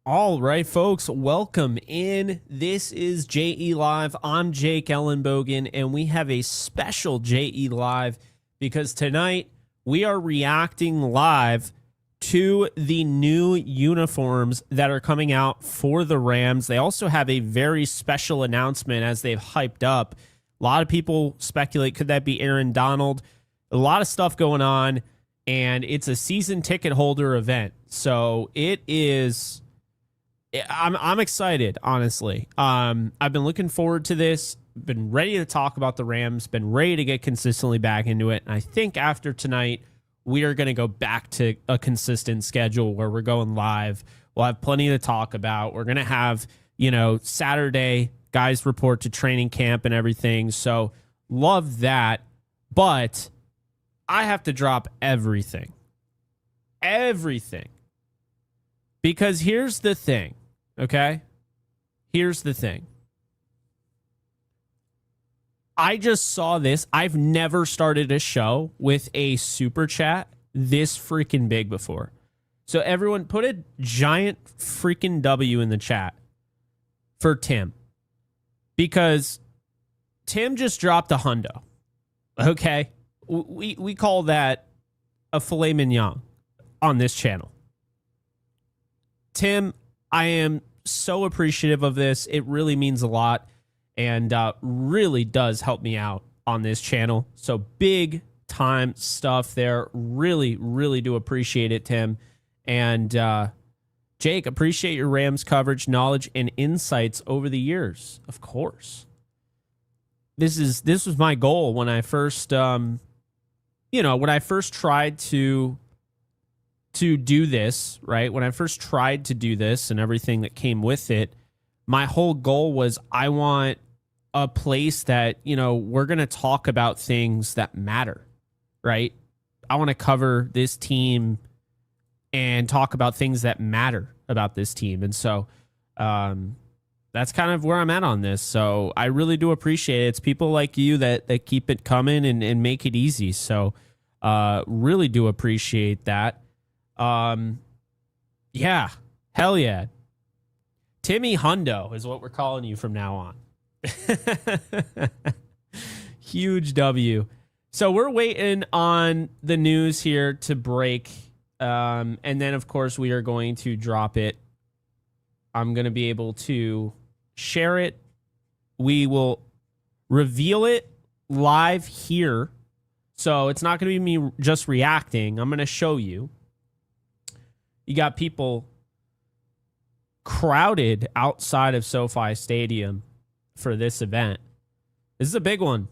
All right, folks, welcome in. This is JE Live. I'm Jake Ellenbogen, and we have a special JE Live because tonight we are reacting live to the new uniforms that are coming out for the Rams. They also have a very special announcement as they've hyped up. A lot of people speculate, could that be Aaron Donald? A lot of stuff going on, and it's a season ticket holder event. So it is... I'm excited, honestly. I've been looking forward to this, been ready to talk about the Rams, been ready to get consistently back into it. And I think after tonight, we are going to go back to a consistent schedule where we're going live. We'll have plenty to talk about. We're going to have, Saturday, guys report to training camp and everything. So love that. But I have to drop everything. Everything. Because here's the thing, okay? Here's the thing. I just saw this. I've never started a show with a super chat this freaking big before. So everyone put a giant freaking W in the chat for Tim. Because Tim just dropped a hundo, okay? We call that a filet mignon on this channel. Tim, I am so appreciative of this. It really means a lot and really does help me out on this channel. So big time stuff there. Really, really do appreciate it, Tim. And Jake, appreciate your Rams coverage, knowledge, and insights over the years. Of course. This was my goal when I first, when I first tried to do this, right? When I first tried to do this and everything that came with it, my whole goal was I want a place that, we're going to talk about things that matter, right? I want to cover this team and talk about things that matter about this team. And so that's kind of where I'm at on this. So I really do appreciate it. It's people like you that keep it coming and make it easy. So really do appreciate that. Yeah, hell yeah. Timmy Hundo is what we're calling you from now on. Huge W. So we're waiting on the news here to break. And then of course we are going to drop it. I'm going to be able to share it. We will reveal it live here. So it's not going to be me just reacting. I'm going to show you. You got people crowded outside of SoFi Stadium for this event. This is a big one.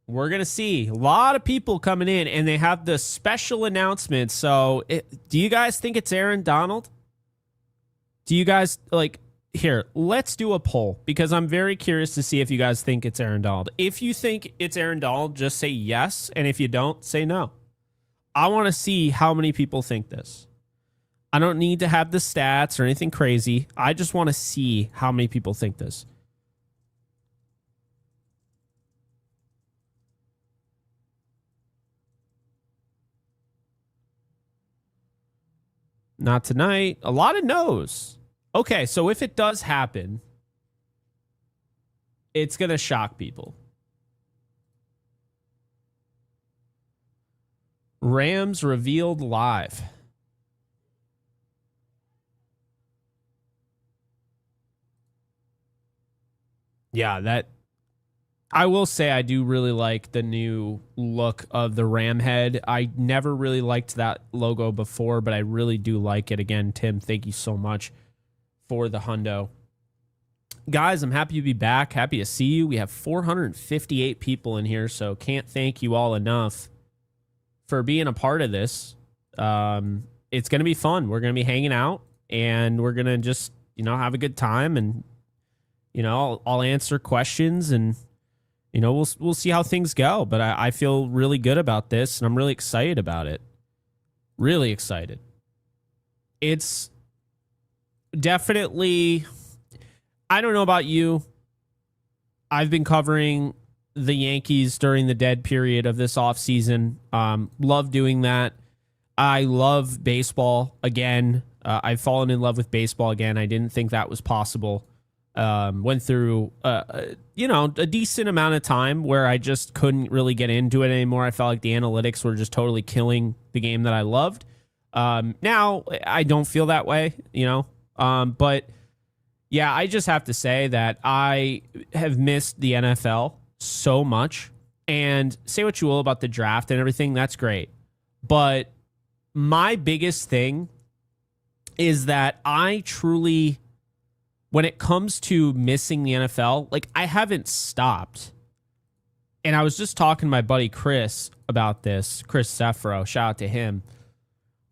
We're going to see a lot of people coming in, and they have the special announcement. So do you guys think it's Aaron Donald? Do you guys, here, let's do a poll, because I'm very curious to see if you guys think it's Aaron Donald. If you think it's Aaron Donald, just say yes, and if you don't, say no. I want to see how many people think this. I don't need to have the stats or anything crazy. I just want to see how many people think this. Not tonight. A lot of no's. Okay, so if it does happen, it's going to shock people. Rams revealed live. Yeah, that I will say I do really like the new look of the Ram head. I never really liked that logo before, but I really do like it. Again, Tim, thank you so much for the hundo. Guys, I'm happy to be back. Happy to see you. We have 458 people in here, so can't thank you all enough for being a part of this. It's going to be fun. We're going to be hanging out, and we're going to just, have a good time, and I'll answer questions, and we'll see how things go. But I feel really good about this, and I'm really excited about it. Really excited. It's definitely, I don't know about you. I've been covering the Yankees during the dead period of this offseason. Love doing that. I love baseball again. I've fallen in love with baseball again. I didn't think that was possible. Went through, a decent amount of time where I just couldn't really get into it anymore. I felt like the analytics were just totally killing the game that I loved. Now I don't feel that way, but yeah, I just have to say that I have missed the NFL so much. And say what you will about the draft and everything, that's great. But my biggest thing is that I truly, when it comes to missing the NFL, like I haven't stopped. And I was just talking to my buddy Chris about this, Chris Sefro, shout out to him.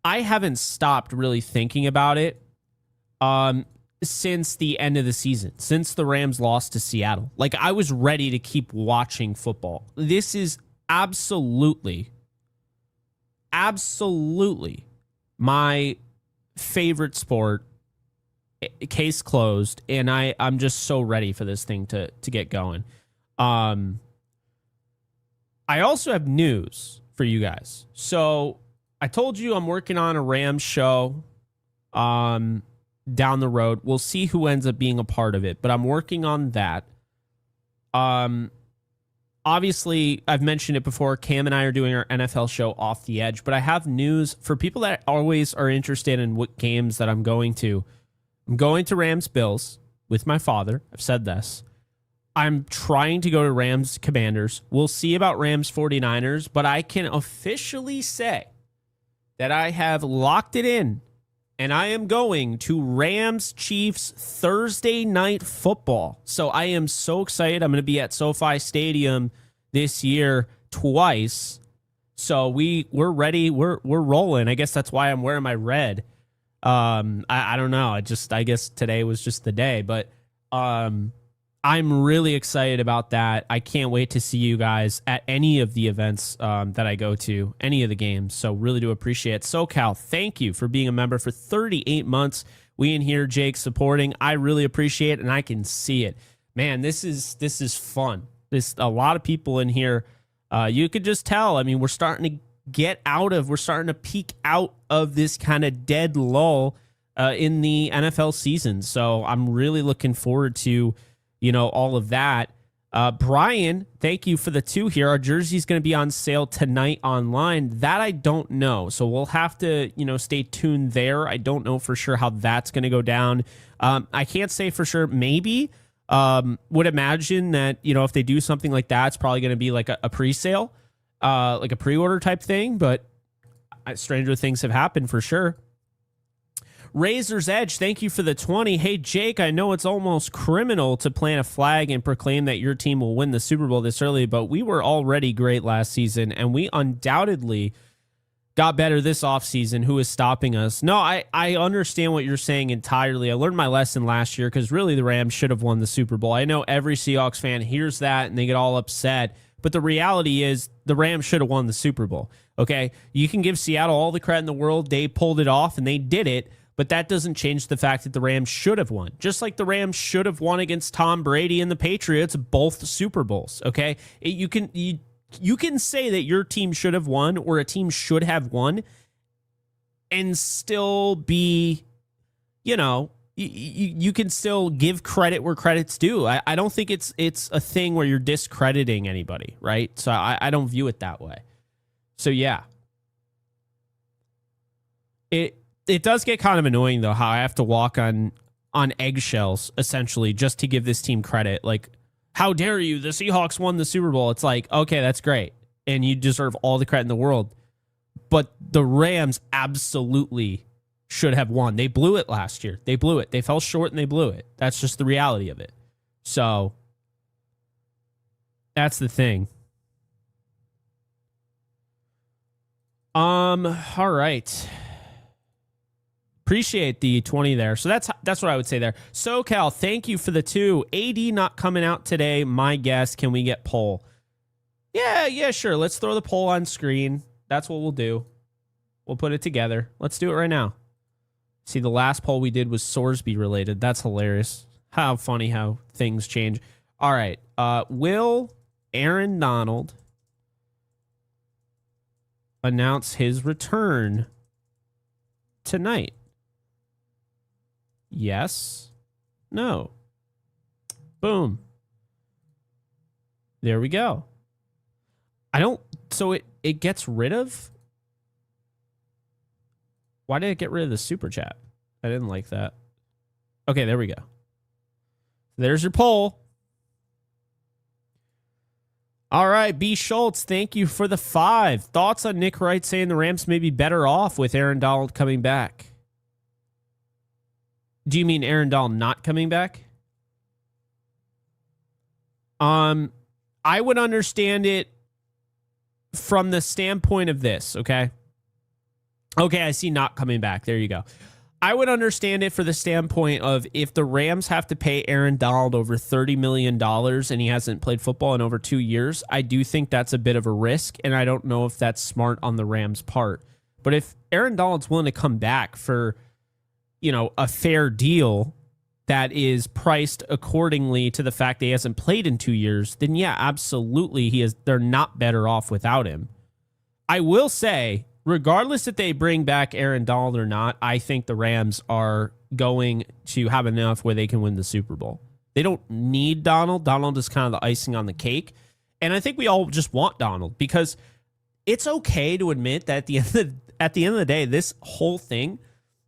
I haven't stopped really thinking about it since the end of the season, since the Rams lost to Seattle. Like I was ready to keep watching football. This is absolutely my favorite sport. Case closed, and I'm just so ready for this thing to get going. I also have news for you guys. So I told you I'm working on a Rams show down the road. We'll see who ends up being a part of it, but I'm working on that. Obviously, I've mentioned it before. Cam and I are doing our NFL show Off the Edge, but I have news for people that always are interested in what games that I'm going to. I'm going to Rams Bills with my father. I've said this. I'm trying to go to Rams Commanders. We'll see about Rams 49ers, but I can officially say that I have locked it in, and I am going to Rams Chiefs Thursday night football. So I am so excited. I'm going to be at SoFi Stadium this year twice. So we're ready. We're rolling. I guess that's why I'm wearing my red. I don't know. I guess today was just the day, but I'm really excited about that. I can't wait to see you guys at any of the events that I go to, any of the games. So really do appreciate it. SoCal, thank you for being a member for 38 months. We in here, Jake, supporting. I really appreciate it, and I can see it. Man, this is fun. There's a lot of people in here. You could just tell. I mean, we're starting to peak out of this kind of dead lull in the NFL season. So I'm really looking forward to all of that. Brian, thank you for the 2 here. Our jersey's going to be on sale tonight online. That I don't know. So we'll have to, stay tuned there. I don't know for sure how that's going to go down. I can't say for sure. Maybe would imagine that, if they do something like that, it's probably going to be like a pre-sale, like a pre-order type thing. But stranger things have happened for sure. Razor's Edge, thank you for the 20. Hey, Jake, I know it's almost criminal to plant a flag and proclaim that your team will win the Super Bowl this early, but we were already great last season, and we undoubtedly got better this offseason. Who is stopping us? No, I understand what you're saying entirely. I learned my lesson last year because really the Rams should have won the Super Bowl. I know every Seahawks fan hears that and they get all upset, but the reality is the Rams should have won the Super Bowl, okay? You can give Seattle all the credit in the world. They pulled it off, and they did it. But that doesn't change the fact that the Rams should have won. Just like the Rams should have won against Tom Brady and the Patriots, both Super Bowls, okay? You can say that your team should have won or a team should have won and still be, you can still give credit where credit's due. I don't think it's a thing where you're discrediting anybody, right? So I don't view it that way. So, yeah. It does get kind of annoying, though, how I have to walk on eggshells, essentially, just to give this team credit. Like, how dare you? The Seahawks won the Super Bowl. It's like, okay, that's great. And you deserve all the credit in the world. But the Rams absolutely should have won. They blew it last year. They blew it. They fell short and they blew it. That's just the reality of it. So, that's the thing. All right. Appreciate the 20 there. So that's what I would say there. SoCal, thank you for the 2. AD not coming out today. My guess, can we get poll? Yeah, sure. Let's throw the poll on screen. That's what we'll do. We'll put it together. Let's do it right now. See, the last poll we did was Sorsby related. That's hilarious. How funny how things change. All right. Will Aaron Donald announce his return tonight? Yes. No. Boom. There we go. So it gets rid of? Why did it get rid of the super chat? I didn't like that. Okay, there we go. There's your poll. All right, B. Schultz, thank you for the 5. Thoughts on Nick Wright saying the Rams may be better off with Aaron Donald coming back? Do you mean Aaron Donald not coming back? I would understand it from the standpoint of this, okay? Okay, I see not coming back. There you go. I would understand it for the standpoint of if the Rams have to pay Aaron Donald over $30 million and he hasn't played football in over 2 years, I do think that's a bit of a risk, and I don't know if that's smart on the Rams' part. But if Aaron Donald's willing to come back for, a fair deal that is priced accordingly to the fact that he hasn't played in 2 years, then yeah, absolutely, they're not better off without him. I will say, regardless if they bring back Aaron Donald or not, I think the Rams are going to have enough where they can win the Super Bowl. They don't need Donald. Donald is kind of the icing on the cake. And I think we all just want Donald because it's okay to admit that at the end of the day, this whole thing,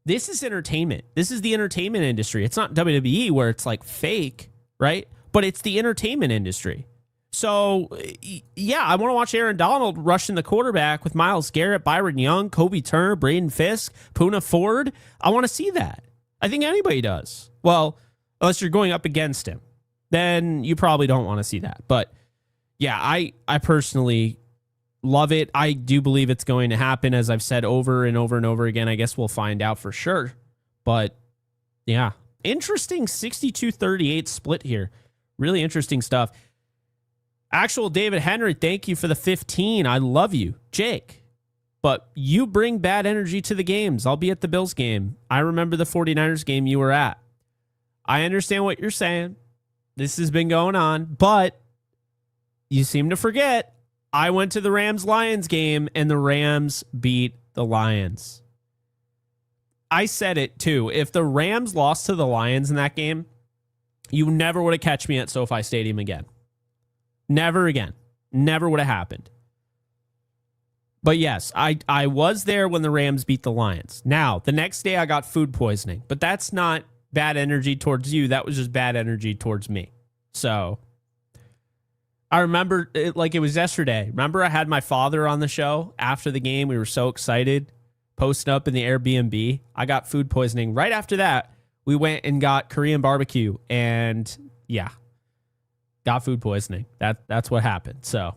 this is entertainment. This is the entertainment industry. It's not WWE where it's like fake, right? But it's the entertainment industry. So, yeah, I want to watch Aaron Donald rushing the quarterback with Myles Garrett, Byron Young, Kobe Turner, Braden Fisk, Poona Ford. I want to see that. I think anybody does. Well, unless you're going up against him, then you probably don't want to see that. But, yeah, I personally love it. I do believe it's going to happen, as I've said over and over and over again. I guess we'll find out for sure. But, yeah, interesting 62-38 split here. Really interesting stuff. Actual David Henry, thank you for the 15. I love you, Jake. But you bring bad energy to the games. I'll be at the Bills game. I remember the 49ers game you were at. I understand what you're saying. This has been going on, but you seem to forget I went to the Rams-Lions game and the Rams beat the Lions. I said it too. If the Rams lost to the Lions in that game, you never would have catch me at SoFi Stadium again. Never again. Never would have happened. But yes, I was there when the Rams beat the Lions. Now, the next day I got food poisoning, but that's not bad energy towards you. That was just bad energy towards me. So I remember it like it was yesterday. Remember I had my father on the show after the game. We were so excited, posting up in the Airbnb. I got food poisoning. Right after that, we went and got Korean barbecue, and yeah, got food poisoning. That's what happened. So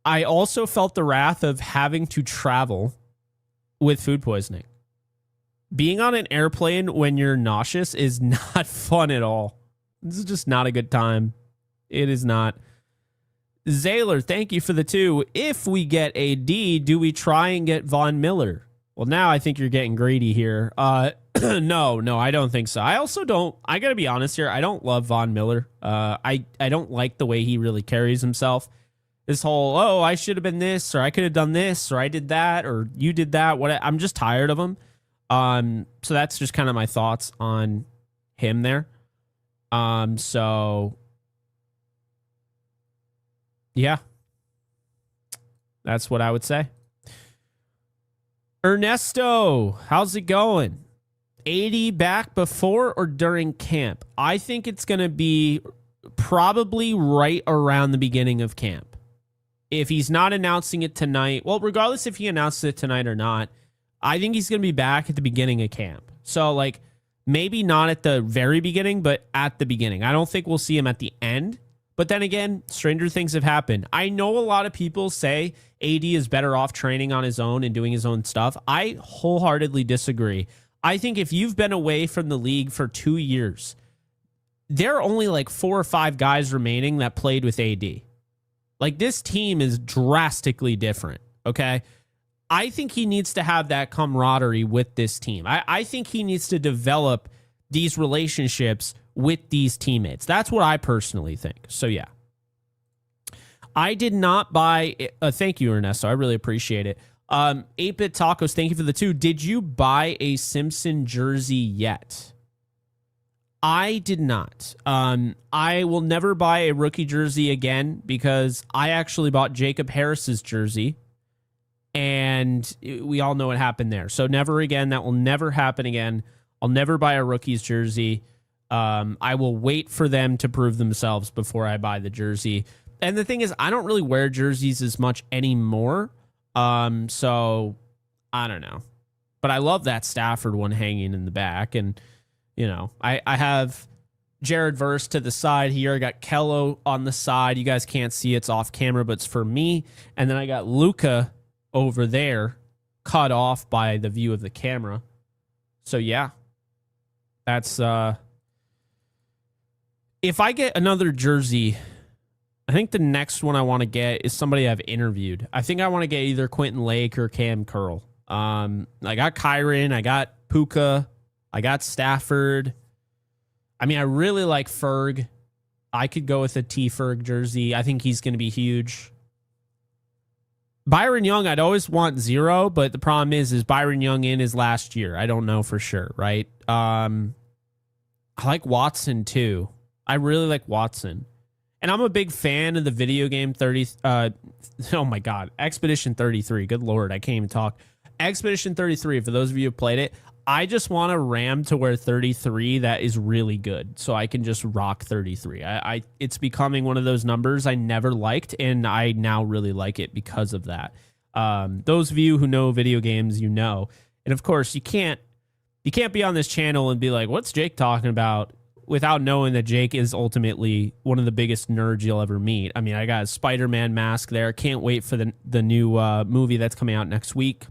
I also felt the wrath of having to travel with food poisoning. Being on an airplane when you're nauseous is not fun at all. This is just not a good time. It is not. Zaylor, thank you for the 2. If we get a D, do we try and get Von Miller? Well, now I think you're getting greedy here. No, I don't think so. I also don't, I got to be honest here, I don't love Von Miller. I don't like the way he really carries himself. This whole, I should have been this, or I could have done this, or I did that, or you did that. I'm just tired of him. So that's just kind of my thoughts on him there. So yeah, that's what I would say. Ernesto, how's it going? 80 back before or during camp? I think it's going to be probably right around the beginning of camp. If he's not announcing it tonight, well, regardless if he announces it tonight or not, I think he's going to be back at the beginning of camp. So, like, maybe not at the very beginning, but at the beginning. I don't think we'll see him at the end. But then again, stranger things have happened. I know a lot of people say AD is better off training on his own and doing his own stuff. I wholeheartedly disagree. I think if you've been away from the league for 2 years, there are only like 4 or 5 guys remaining that played with AD. Like, this team is drastically different, okay? I think he needs to have that camaraderie with this team. I think he needs to develop these relationships with these teammates. That's what I personally think. So, yeah. I did not buy... thank you, Ernesto. I really appreciate it. 8-Bit Tacos, thank you for the 2. Did you buy a Simpson jersey yet? I did not. I will never buy a rookie jersey again because I actually bought Jacob Harris's jersey, and we all know what happened there. So never again. That will never happen again. I'll never buy a rookie's jersey. I will wait for them to prove themselves before I buy the jersey. And the thing is, I don't really wear jerseys as much anymore. So I don't know. But I love that Stafford one hanging in the back. And, you know, I have Jared Verse to the side here. I got Kello on the side. You guys can't see it's off camera, but it's for me. And then I got Luka over there, cut off by the view of the camera. So, yeah. That's, if I get another jersey, I think the next one I want to get is somebody I've interviewed. I think I want to get either Quentin Lake or Cam Curl. I got Kyron, I got Puka, I got Stafford. I mean, I really like Ferg. I could go with a T Ferg jersey. I think he's going to be huge. Byron Young, I'd always want 0, but the problem is Byron Young in his last year. I don't know for sure, right? I like Watson too. I really like Watson. And I'm a big fan of the video game 30. Oh my God. Expedition 33. Good Lord. I can't even talk. Expedition 33. For those of you who played it, I just want a RAM to wear 33 that is really good. So I can just rock 33. It's becoming one of those numbers I never liked. And I now really like it because of that. Those of you who know video games, you know. And of course, you can't be on this channel and be like, what's Jake talking about? Without knowing that Jake is ultimately one of the biggest nerds you'll ever meet. I mean, I got a Spider-Man mask there. Can't wait for the new movie that's coming out next week.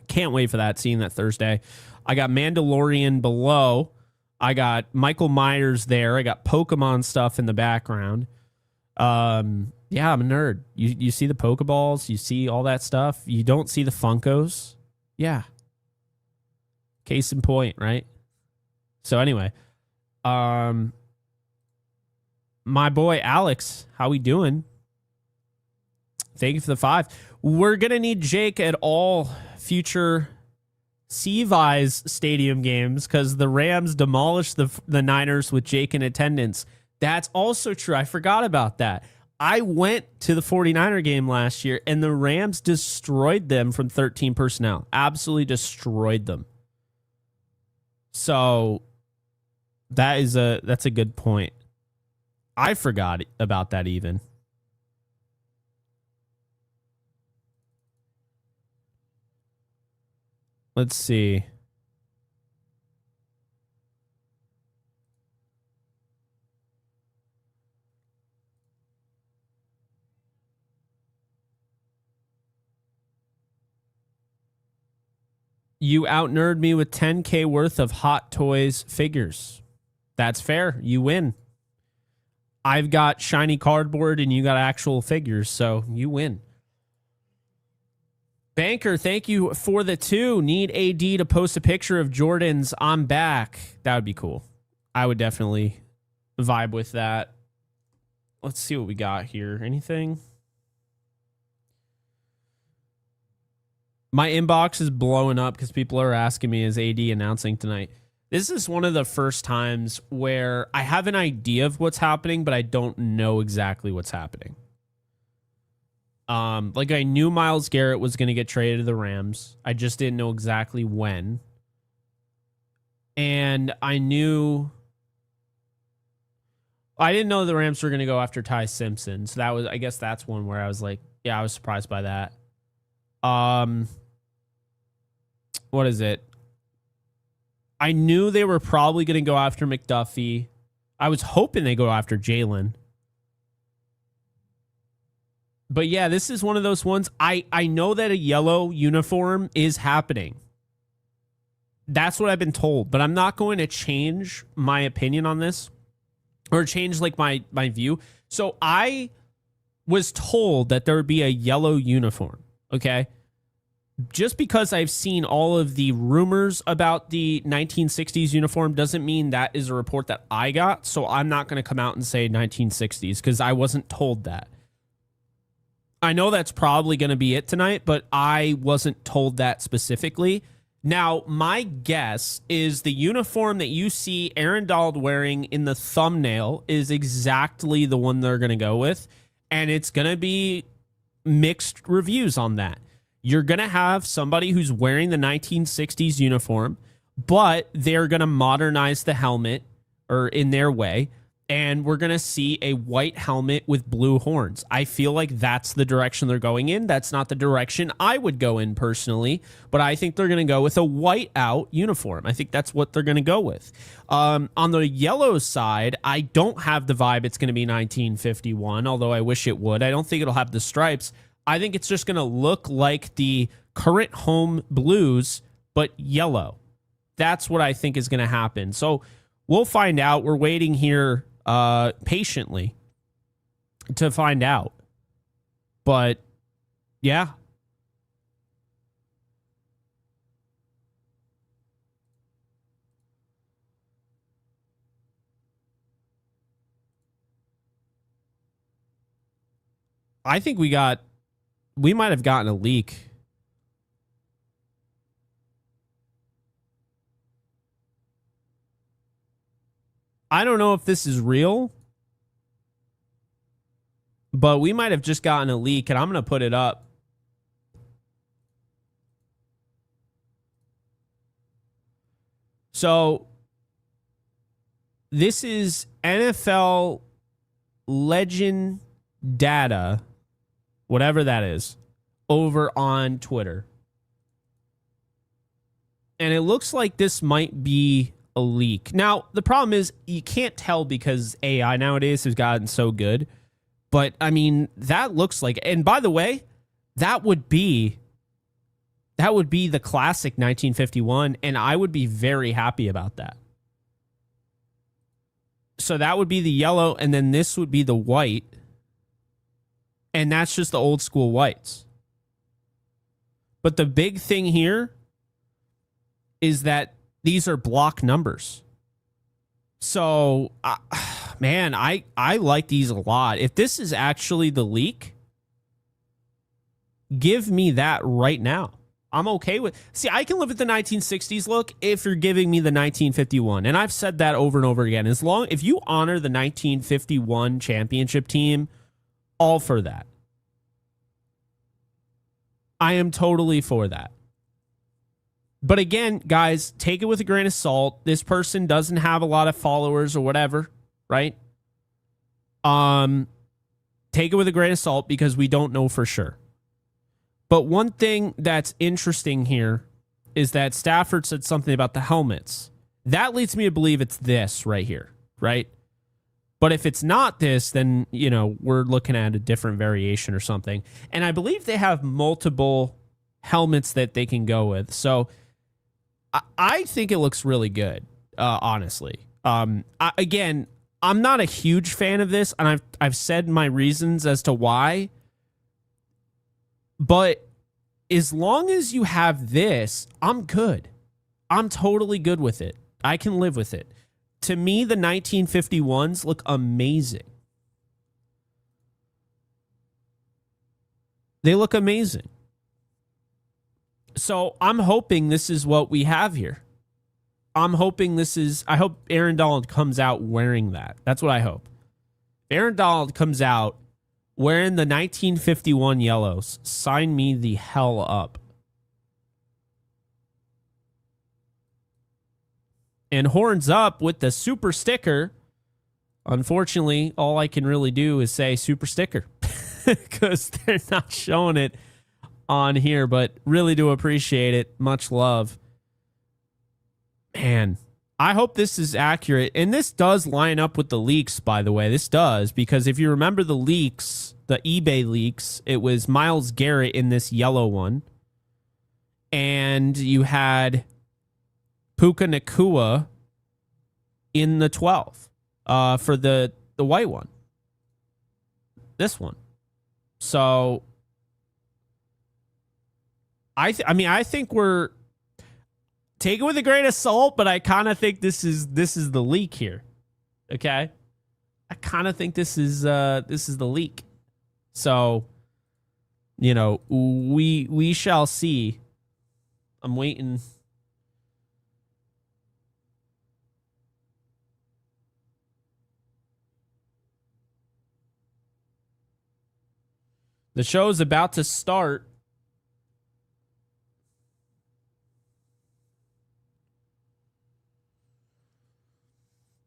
Can't wait for that, seeing that Thursday. I got Mandalorian below. I got Michael Myers there. I got Pokemon stuff in the background. Yeah, I'm a nerd. You see the Pokeballs. You see all that stuff. You don't see the Funkos. Yeah. Case in point, right? So anyway... my boy Alex, how we doing? Thank you for the 5. We're gonna need Jake at all future CVI's stadium games because the Rams demolished the Niners with Jake in attendance. That's also true. I forgot about that. I went to the 49er game last year and the Rams destroyed them from 13 personnel. Absolutely destroyed them. So that's a good point. I forgot about that even. Let's see. You out-nerd me with 10K worth of Hot Toys figures. That's fair. You win. I've got shiny cardboard and you got actual figures, so you win. Banker, thank you for the 2. Need AD to post a picture of Jordan's I'm back. That would be cool. I would definitely vibe with that. Let's see what we got here. Anything? My inbox is blowing up because people are asking me, is AD announcing tonight? This is one of the first times where I have an idea of what's happening, but I don't know exactly what's happening. Like I knew Myles Garrett was going to get traded to the Rams. I just didn't know exactly when. And I didn't know the Rams were going to go after Ty Simpson. So I guess that's one where I was like, yeah, I was surprised by that. What is it? I knew they were probably going to go after McDuffie. I was hoping they go after Jalen. But yeah, this is one of those ones. I know that a yellow uniform is happening. That's what I've been told. But I'm not going to change my opinion on this or change like my view. So I was told that there would be a yellow uniform. Okay. Just because I've seen all of the rumors about the 1960s uniform doesn't mean that is a report that I got. So I'm not going to come out and say 1960s because I wasn't told that. I know that's probably going to be it tonight, but I wasn't told that specifically. Now, my guess is the uniform that you see Aaron Donald wearing in the thumbnail is exactly the one they're going to go with. And it's going to be mixed reviews on that. You're going to have somebody who's wearing the 1960s uniform, but they're going to modernize the helmet or in their way. And we're going to see a white helmet with blue horns. I feel like that's the direction they're going in. That's not the direction I would go in personally, but I think they're going to go with a white out uniform. I think that's what they're going to go with. On the yellow side, I don't have the vibe it's going to be 1951, although I wish it would. I don't think it'll have the stripes. I think it's just going to look like the current home blues, but yellow. That's what I think is going to happen. So we'll find out. We're waiting here patiently to find out. But yeah. I think we might have gotten a leak. I don't know if this is real, but we might have just gotten a leak, and I'm going to put it up. So this is NFL legend data, whatever that is, over on Twitter. And it looks like this might be a leak. Now, the problem is you can't tell because AI nowadays has gotten so good. But, I mean, that looks like... And by the way, that would be the classic 1951, and I would be very happy about that. So that would be the yellow, and then this would be the white. And that's just the old school whites. But the big thing here is that these are block numbers. So, man, I like these a lot. If this is actually the leak, give me that right now. I'm okay with... See, I can live with the 1960s look if you're giving me the 1951. And I've said that over and over again. If you honor the 1951 championship team, all for that. I am totally for that. But again, guys, take it with a grain of salt. This person doesn't have a lot of followers or whatever, right? Take it with a grain of salt because we don't know for sure. But one thing that's interesting here is that Stafford said something about the helmets. That leads me to believe it's this right here, right? But if it's not this, then, you know, we're looking at a different variation or something. And I believe they have multiple helmets that they can go with. So I think it looks really good, honestly. Again, I'm not a huge fan of this, and I've said my reasons as to why. But as long as you have this, I'm good. I'm totally good with it. I can live with it. To me, the 1951s look amazing. They look amazing. So I'm hoping this is what we have here. I hope Aaron Donald comes out wearing that. That's what I hope. Aaron Donald comes out wearing the 1951 yellows. Sign me the hell up. And horns up with the super sticker. Unfortunately, all I can really do is say super sticker because they're not showing it on here, but really do appreciate it. Much love. Man, I hope this is accurate. And this does line up with the leaks, by the way. This does, because if you remember the leaks, the eBay leaks, it was Myles Garrett in this yellow one. And you had Puka Nacua in the 12 for the white one. This one. So I think we're... Take it with a grain of salt, but I kind of think this is the leak here. Okay? I kind of think this is the leak. So, you know, we shall see. I'm waiting The show is about to start.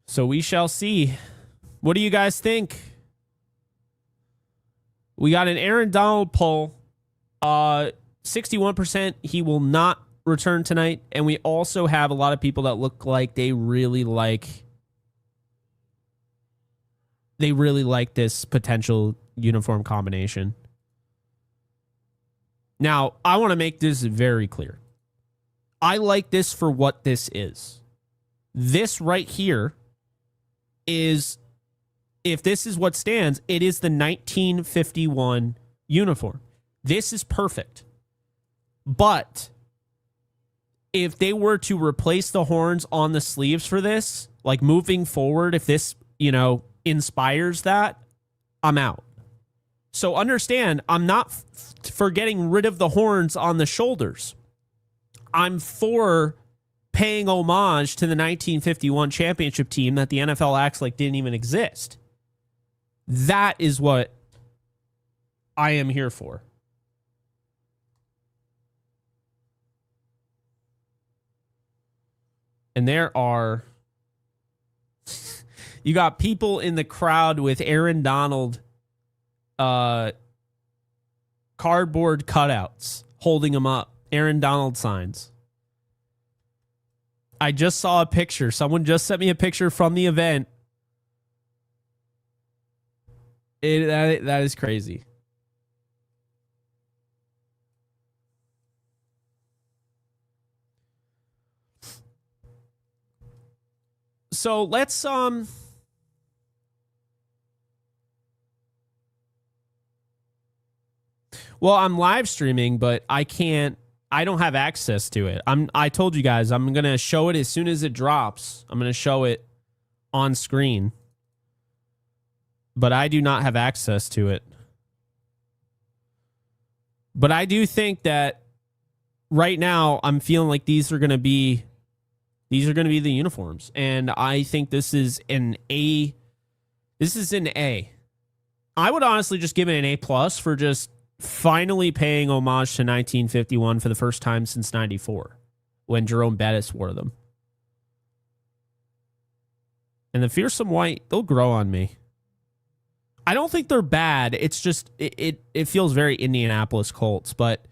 So we shall see. What do you guys think? We got an Aaron Donald poll. 61% he will not return tonight. And we also have a lot of people that look like they really like this potential uniform combination. Now, I want to make this very clear. I like this for what this is. This right here is, if this is what stands, it is the 1951 uniform. This is perfect. But if they were to replace the horns on the sleeves for this, like moving forward, if this, inspires that, I'm out. So understand, I'm not for getting rid of the horns on the shoulders. I'm for paying homage to the 1951 championship team that the NFL acts like didn't even exist. That is what I am here for. And there are... you got people in the crowd with Aaron Donald cardboard cutouts holding them up. Aaron Donald signs. I just saw a picture. Someone just sent me a picture from the event. That is crazy. So let's well, I'm live streaming, but I don't have access to it. I told you guys I'm going to show it as soon as it drops. I'm going to show it on screen. But I do not have access to it. But I do think that right now I'm feeling like these are going to be the uniforms. And I think this is an A. This is an A. I would honestly just give it an A+ for just finally paying homage to 1951 for the first time since 94, when Jerome Bettis wore them. And the fearsome white, they'll grow on me. I don't think they're bad. It's just, it feels very Indianapolis Colts, but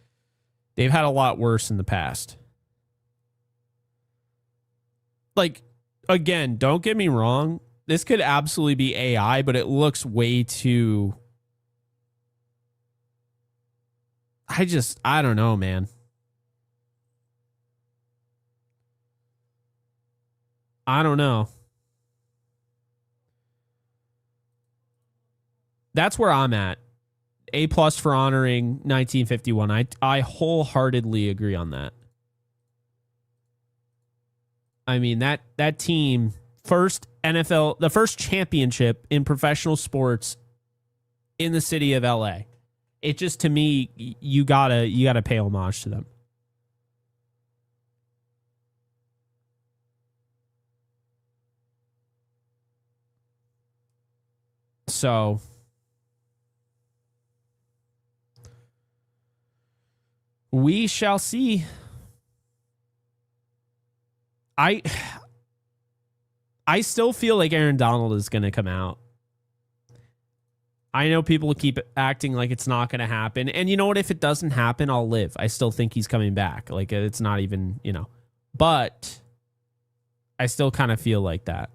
they've had a lot worse in the past. Like, again, don't get me wrong. This could absolutely be AI, but it looks way too... I don't know, man. I don't know. That's where I'm at. A+ for honoring 1951. I wholeheartedly agree on that. I mean, that team, first NFL, the first championship in professional sports in the city of LA. It just, to me, you gotta pay homage to them. So we shall see. I still feel like Aaron Donald is going to come out. I know people keep acting like it's not going to happen. And you know what? If it doesn't happen, I'll live. I still think he's coming back. Like, it's not even, But I still kind of feel like that.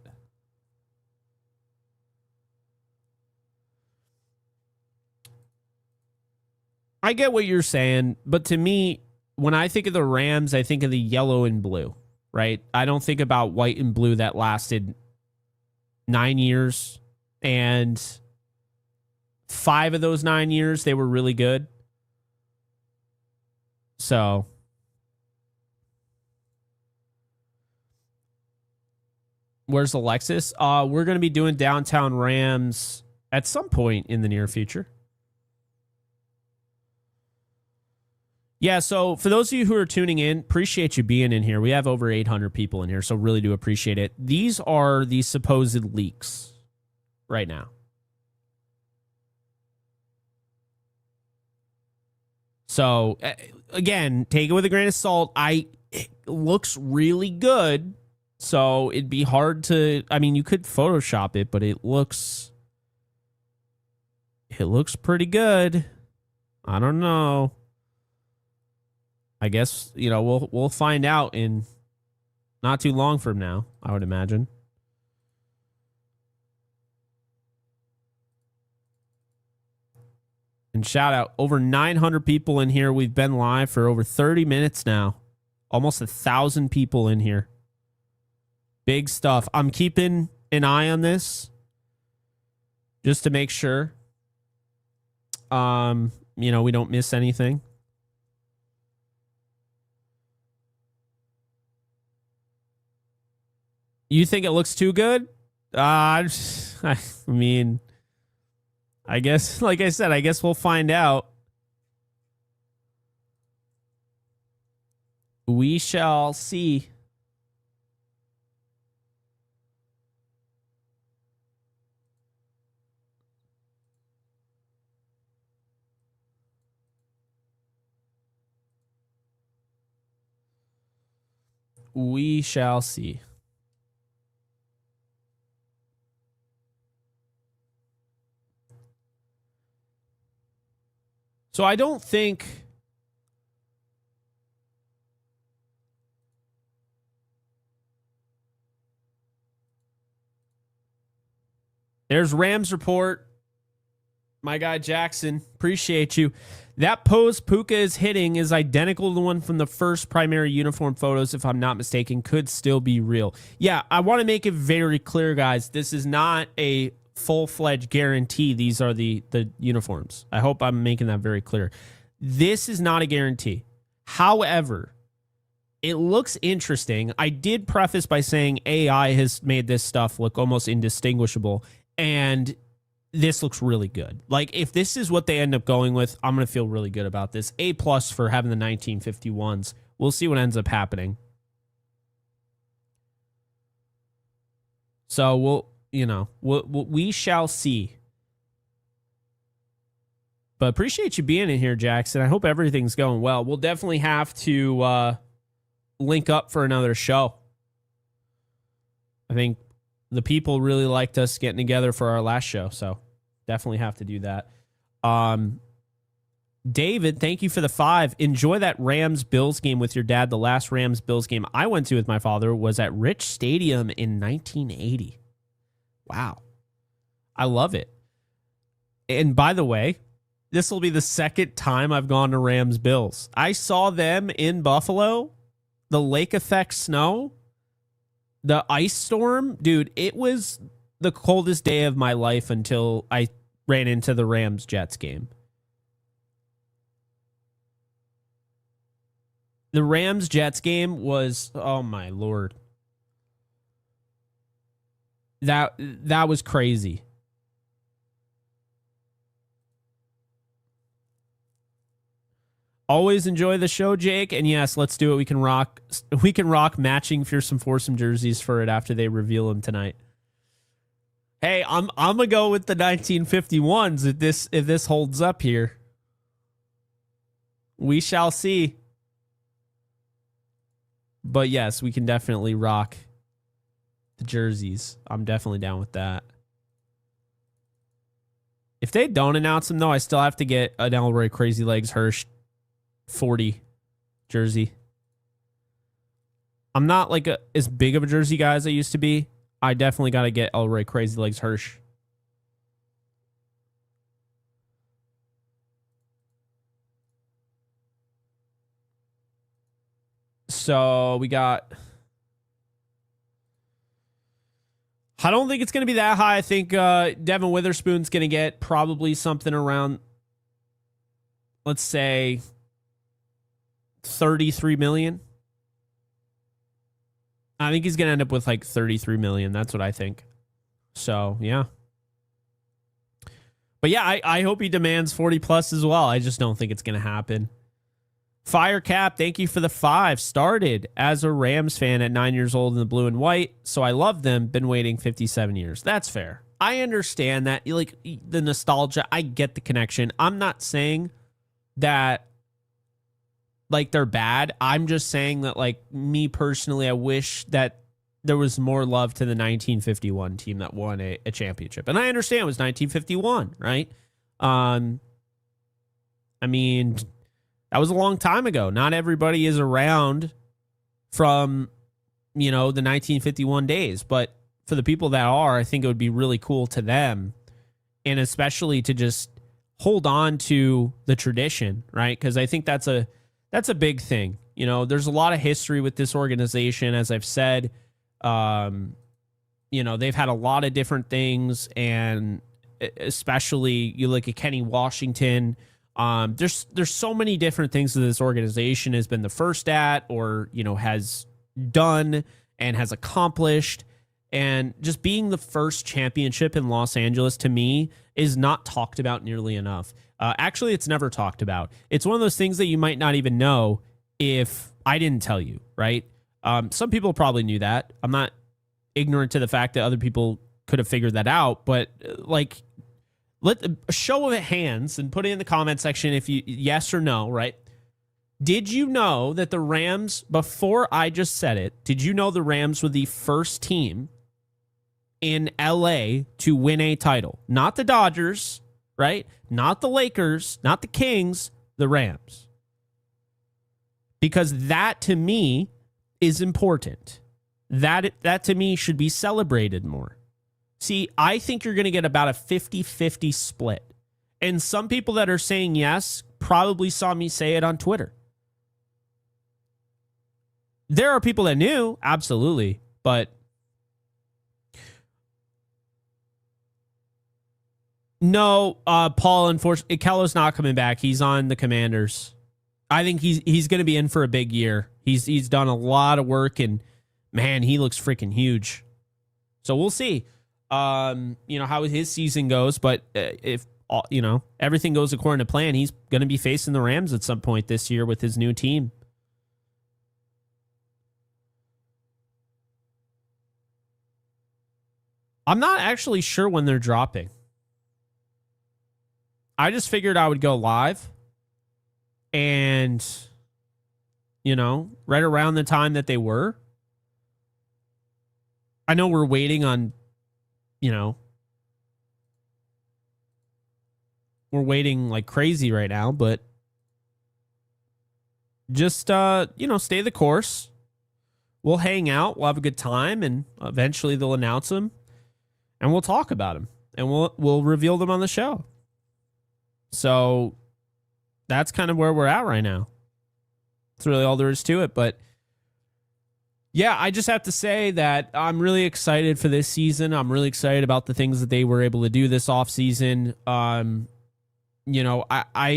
I get what you're saying. But to me, when I think of the Rams, I think of the yellow and blue, right? I don't think about white and blue that lasted 9 years. And 5 of those 9 years, they were really good. So where's Alexis? We're going to be doing Downtown Rams at some point in the near future. Yeah, so for those of you who are tuning in, appreciate you being in here. We have over 800 people in here, so really do appreciate it. These are the supposed leaks right now. So again, take it with a grain of salt. It looks really good. So it'd be hard to, I mean, you could Photoshop it, but it looks pretty good. I don't know. I guess, we'll find out in not too long from now, I would imagine. And shout out, over 900 people in here. We've been live for over 30 minutes now. Almost 1,000 people in here. Big stuff. I'm keeping an eye on this just to make sure, we don't miss anything. You think it looks too good? I mean, I guess, like I said, I guess we'll find out. We shall see. We shall see. So I don't think there's Rams report. My guy Jackson, appreciate you. That pose Puka is hitting is identical to the one from the first primary uniform photos, if I'm not mistaken, could still be real. Yeah, I want to make it very clear, guys. This is not a full-fledged guarantee. These are the uniforms. I hope I'm making that very clear. This is not a guarantee. However, it looks interesting. I did preface by saying AI has made this stuff look almost indistinguishable, and this looks really good. Like, if this is what they end up going with, I'm going to feel really good about this. A+ for having the 1951s. We'll see what ends up happening. So we shall see. But appreciate you being in here, Jackson. I hope everything's going well. We'll definitely have to link up for another show. I think the people really liked us getting together for our last show, so definitely have to do that. David, thank you for the 5. Enjoy that Rams-Bills game with your dad. The last Rams-Bills game I went to with my father was at Rich Stadium in 1980. Wow. I love it. And by the way, this will be the second time I've gone to Rams-Bills. I saw them in Buffalo, the lake effect snow, the ice storm. Dude, it was the coldest day of my life until I ran into the Rams-Jets game. The Rams-Jets game was, oh my Lord. That was crazy. Always enjoy the show, Jake. And yes, let's do it. We can rock matching Fearsome Foursome jerseys for it after they reveal them tonight. Hey, I'm gonna go with the 1951s if this holds up here. We shall see. But yes, we can definitely rock the jerseys. I'm definitely down with that. If they don't announce them, though, I still have to get an Elroy Crazy Legs Hirsch 40 jersey. I'm not like as big of a jersey guy as I used to be. I definitely got to get Elroy Crazy Legs Hirsch. So we got... I don't think it's going to be that high. I think Devin Witherspoon's going to get probably something around, let's say, 33 million. I think he's going to end up with like 33 million. That's what I think. So, yeah. But yeah, I hope he demands 40 plus as well. I just don't think it's going to happen. Firecap, thank you for the 5. Started as a Rams fan at 9 years old in the blue and white, so I love them. Been waiting 57 years. That's fair. I understand that. Like, the nostalgia, I get the connection. I'm not saying that like they're bad. I'm just saying that, like, me personally, I wish that there was more love to the 1951 team that won a championship. And I understand it was 1951, right? I mean, that was a long time ago. Not everybody is around from, the 1951 days. But for the people that are, I think it would be really cool to them. And especially to just hold on to the tradition, right? Because I think that's a big thing. There's a lot of history with this organization, as I've said. They've had a lot of different things, and especially you look at Kenny Washington. There's so many different things that this organization has been the first at, or has done and has accomplished. And just being the first championship in Los Angeles, to me, is not talked about nearly enough. Actually, it's never talked about. It's one of those things that you might not even know if I didn't tell you, right? Some people probably knew that. I'm not ignorant to the fact that other people could have figured that out, but let a show of hands and put it in the comment section if you yes or no, right? Did you know that the Rams, before I just said it, did you know the Rams were the first team in LA to win a title? Not the Dodgers, right? Not the Lakers, not the Kings, the Rams. Because that, to me, is important. That to me should be celebrated more. See, I think you're going to get about a 50-50 split. And some people that are saying yes probably saw me say it on Twitter. There are people that knew, absolutely, but no, Paul, unfortunately, Kello's not coming back. He's on the Commanders. I think he's going to be in for a big year. He's done a lot of work, and man, he looks freaking huge. So we'll see, how his season goes. But if everything goes according to plan, he's going to be facing the Rams at some point this year with his new team. I'm not actually sure when they're dropping. I just figured I would go live. And, right around the time that they were. I know we're waiting on, we're waiting like crazy right now, but just, stay the course. We'll hang out. We'll have a good time, and eventually they'll announce them, and we'll talk about them, and we'll reveal them on the show. So that's kind of where we're at right now. That's really all there is to it. But yeah, I just have to say that I'm really excited for this season. I'm really excited about the things that they were able to do this offseason. I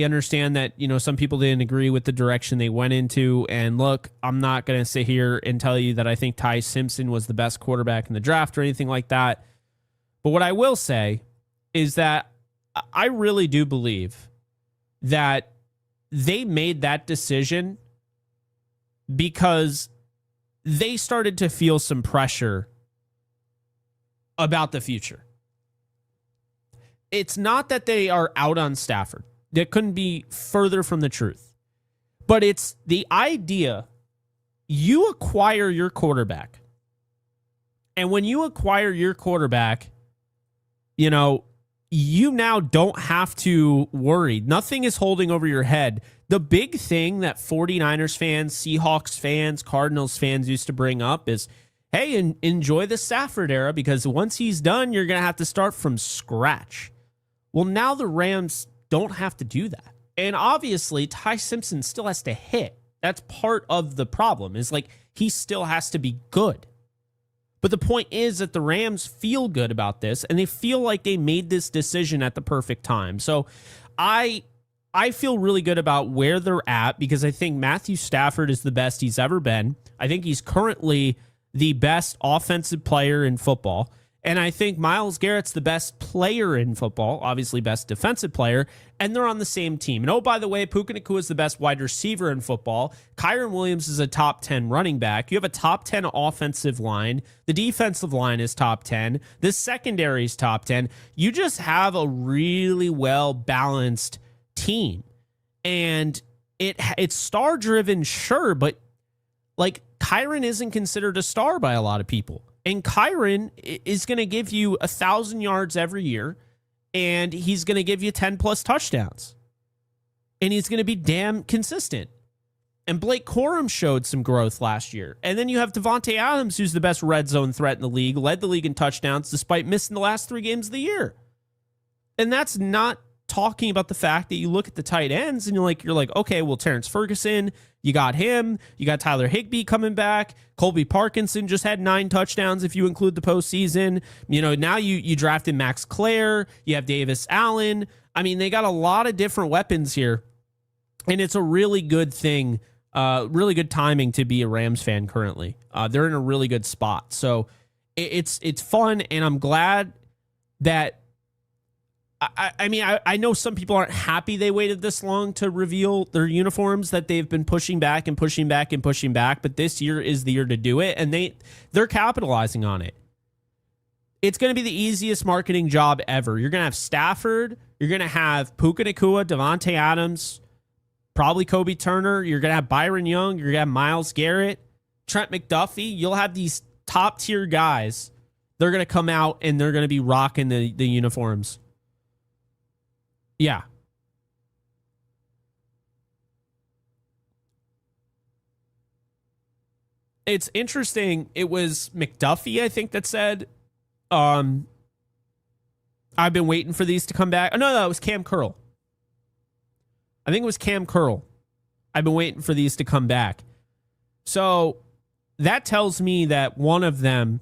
understand that, some people didn't agree with the direction they went into. And look, I'm not going to sit here and tell you that I think Ty Simpson was the best quarterback in the draft or anything like that. But what I will say is that I really do believe that they made that decision because they started to feel some pressure about the future. It's not that they are out on Stafford. That couldn't be further from the truth. But it's the idea you acquire your quarterback. And when you acquire your quarterback, you now don't have to worry. Nothing is holding over your head. The big thing that 49ers fans, Seahawks fans, Cardinals fans used to bring up is, hey, enjoy the Stafford era, because once he's done, you're going to have to start from scratch. Well, now the Rams don't have to do that. And obviously, Ty Simpson still has to hit. That's part of the problem, is like he still has to be good. But the point is that the Rams feel good about this, and they feel like they made this decision at the perfect time. So I feel really good about where they're at, because I think Matthew Stafford is the best he's ever been. I think he's currently the best offensive player in football. And I think Myles Garrett's the best player in football, obviously best defensive player, and they're on the same team. And oh, by the way, Puka Nacua is the best wide receiver in football. Kyren Williams is a top 10 running back. You have a top 10 offensive line. The defensive line is top 10. The secondary is top 10. You just have a really well-balanced team. And it's star driven, sure, but like Kyren isn't considered a star by a lot of people. And Kyren is going to give you 1,000 yards every year, and he's going to give you 10 plus touchdowns. And he's going to be damn consistent. And Blake Corum showed some growth last year. And then you have Devontae Adams, who's the best red zone threat in the league, led the league in touchdowns despite missing the last 3 games of the year. And that's not talking about the fact that you look at the tight ends and you're like, okay, well, Terrence Ferguson, you got him. You got Tyler Higbee coming back. Colby Parkinson just had 9 touchdowns if you include the postseason. Now you drafted Max Clare. You have Davis Allen. I mean, they got a lot of different weapons here. And it's a really good thing, really good timing to be a Rams fan currently. They're in a really good spot. So it's fun, and I'm glad that I know some people aren't happy they waited this long to reveal their uniforms, that they've been pushing back and pushing back and pushing back, but this year is the year to do it, and they're capitalizing on it. It's going to be the easiest marketing job ever. You're going to have Stafford, you're going to have Puka Nacua, Devontae Adams, probably Kobe Turner, you're going to have Byron Young, you're going to have Myles Garrett, Trent McDuffie. You'll have these top-tier guys. They're going to come out, and they're going to be rocking the uniforms. Yeah. It's interesting. It was McDuffie, I think, that said, I've been waiting for these to come back. Oh, no, it was Cam Curl. I think it was Cam Curl. I've been waiting for these to come back. So that tells me that one of them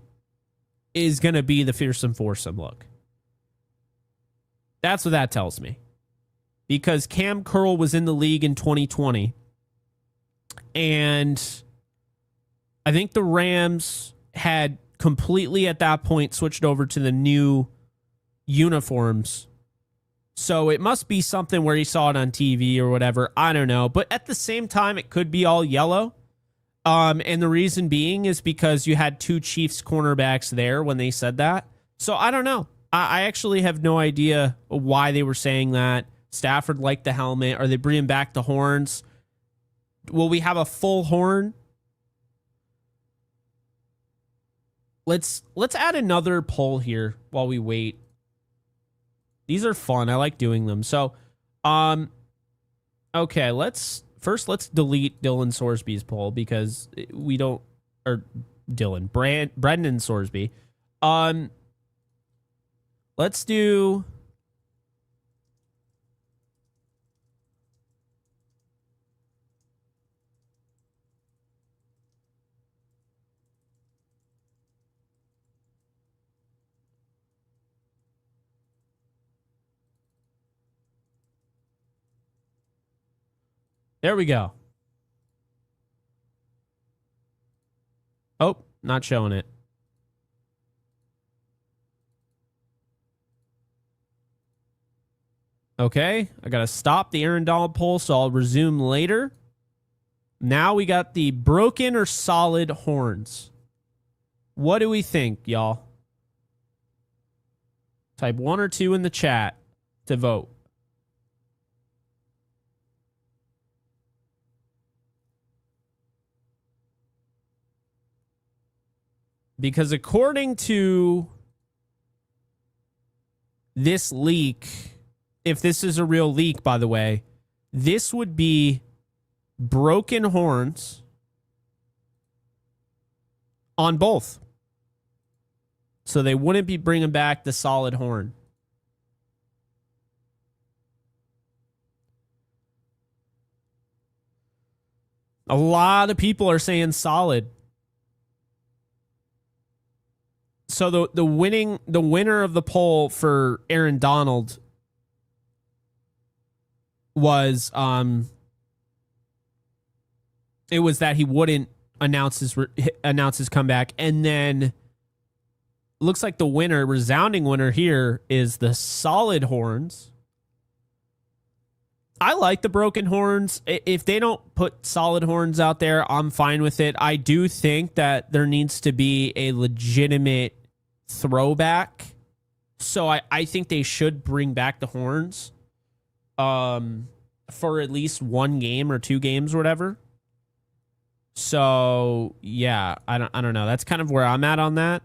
is going to be the fearsome foursome look. That's what that tells me. Because Cam Curl was in the league in 2020. And I think the Rams had completely at that point switched over to the new uniforms. So it must be something where he saw it on TV or whatever. I don't know. But at the same time, it could be all yellow. And the reason being is because you had 2 Chiefs cornerbacks there when they said that. So I don't know. I actually have no idea why they were saying that. Stafford liked the helmet. Are they bringing back the horns? Will we have a full horn? Let's add another poll here while we wait. These are fun. I like doing them. So, okay, let's delete Dylan Sorsby's poll because we don't, or Dylan, Brendan Sorsby. Let's do. There we go. Oh, not showing it. Okay, I got to stop the Aaron Donald poll, so I'll resume later. Now we got the broken or solid horns. What do we think, y'all? Type 1 or 2 in the chat to vote. Because according to this leak, if this is a real leak, by the way, this would be broken horns on both. So they wouldn't be bringing back the solid horn. A lot of people are saying solid. So the winner of the poll for Aaron Donald was it was that he wouldn't announce his comeback, and then looks like the winner, resounding winner here, is the solid horns. I like the broken horns. If they don't put solid horns out there, I'm fine with it. I do think that there needs to be a legitimate throwback. So I think they should bring back the horns. for at least one game or 2 games or whatever. So yeah, I don't know. That's kind of where I'm at on that.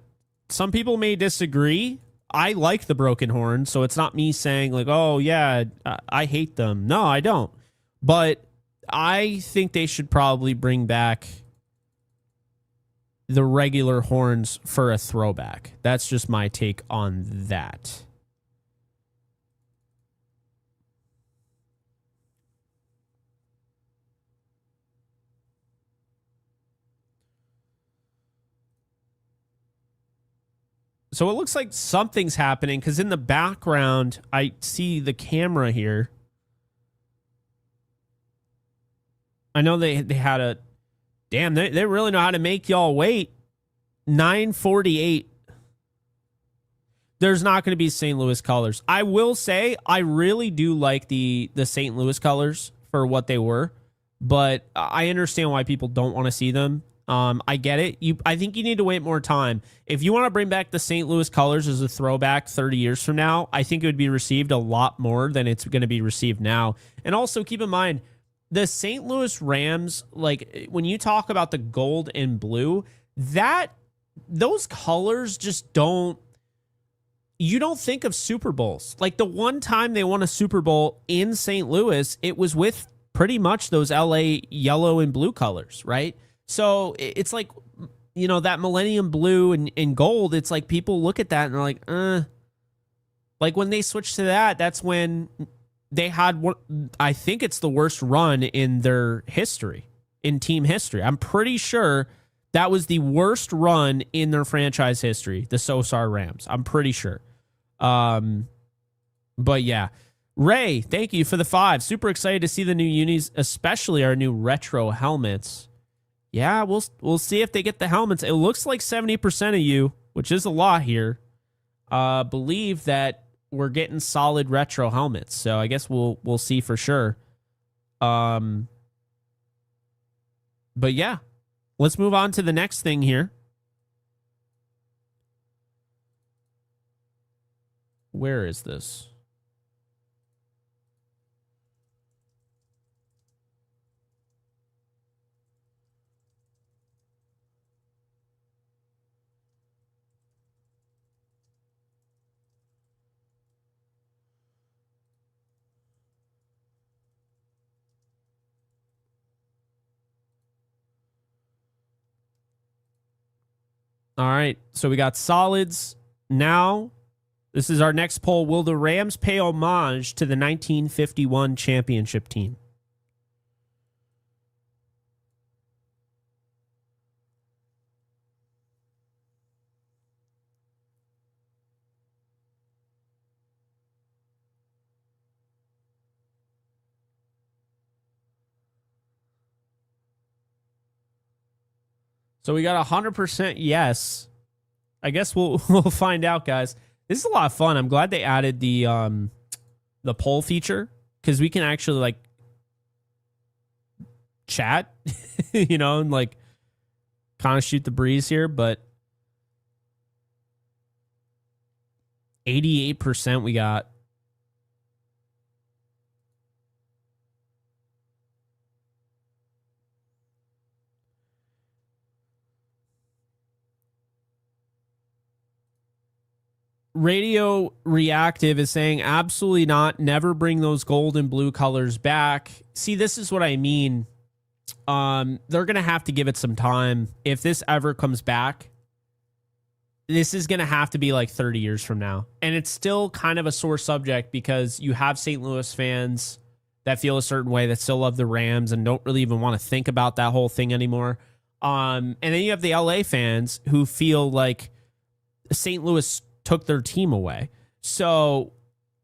Some people may disagree. I like the broken horn, so it's not me saying like, oh yeah, I hate them. No, I don't. But I think they should probably bring back the regular horns for a throwback. That's just my take on that. So it looks like something's happening because in the background, I see the camera here. I know they had a... Damn, they really know how to make y'all wait. 948. There's not going to be St. Louis colors. I will say I really do like the St. Louis colors for what they were, but I understand why people don't want to see them. I get it. I think you need to wait more time. If you want to bring back the St. Louis colors as a throwback 30 years from now, I think it would be received a lot more than it's going to be received now. And also keep in mind, the St. Louis Rams, like when you talk about the gold and blue, those colors just don't, you don't think of Super Bowls. Like the one time they won a Super Bowl in St. Louis, it was with pretty much those LA yellow and blue colors, right? So it's like, you know, that millennium blue and gold, it's like people look at that and they're like, Like when they switched to that, that's when they had what I think it's the worst run in their history, in team history. I'm pretty sure that was the worst run in their franchise history, the Sosar Rams. I'm pretty sure. But yeah. Ray, thank you for the 5. Super excited to see the new unis, especially our new retro helmets. Yeah, we'll see if they get the helmets. It looks like 70% of you, which is a lot here, believe that we're getting solid retro helmets. So I guess we'll see for sure. But yeah, let's move on to the next thing here. Where is this? All right, so we got solids. Now, this is our next poll. Will the Rams pay homage to the 1951 championship team? So we got 100% yes. I guess we'll find out, guys. This is a lot of fun. I'm glad they added the poll feature because we can actually like chat, you know, and like kind of shoot the breeze here. But 88% we got. Radio Reactive is saying absolutely not. Never bring those gold and blue colors back. See, this is what I mean. They're going to have to give it some time. If this ever comes back, this is going to have to be like 30 years from now. And it's still kind of a sore subject because you have St. Louis fans that feel a certain way that still love the Rams and don't really even want to think about that whole thing anymore. And then you have the LA fans who feel like St. Louis took their team away. So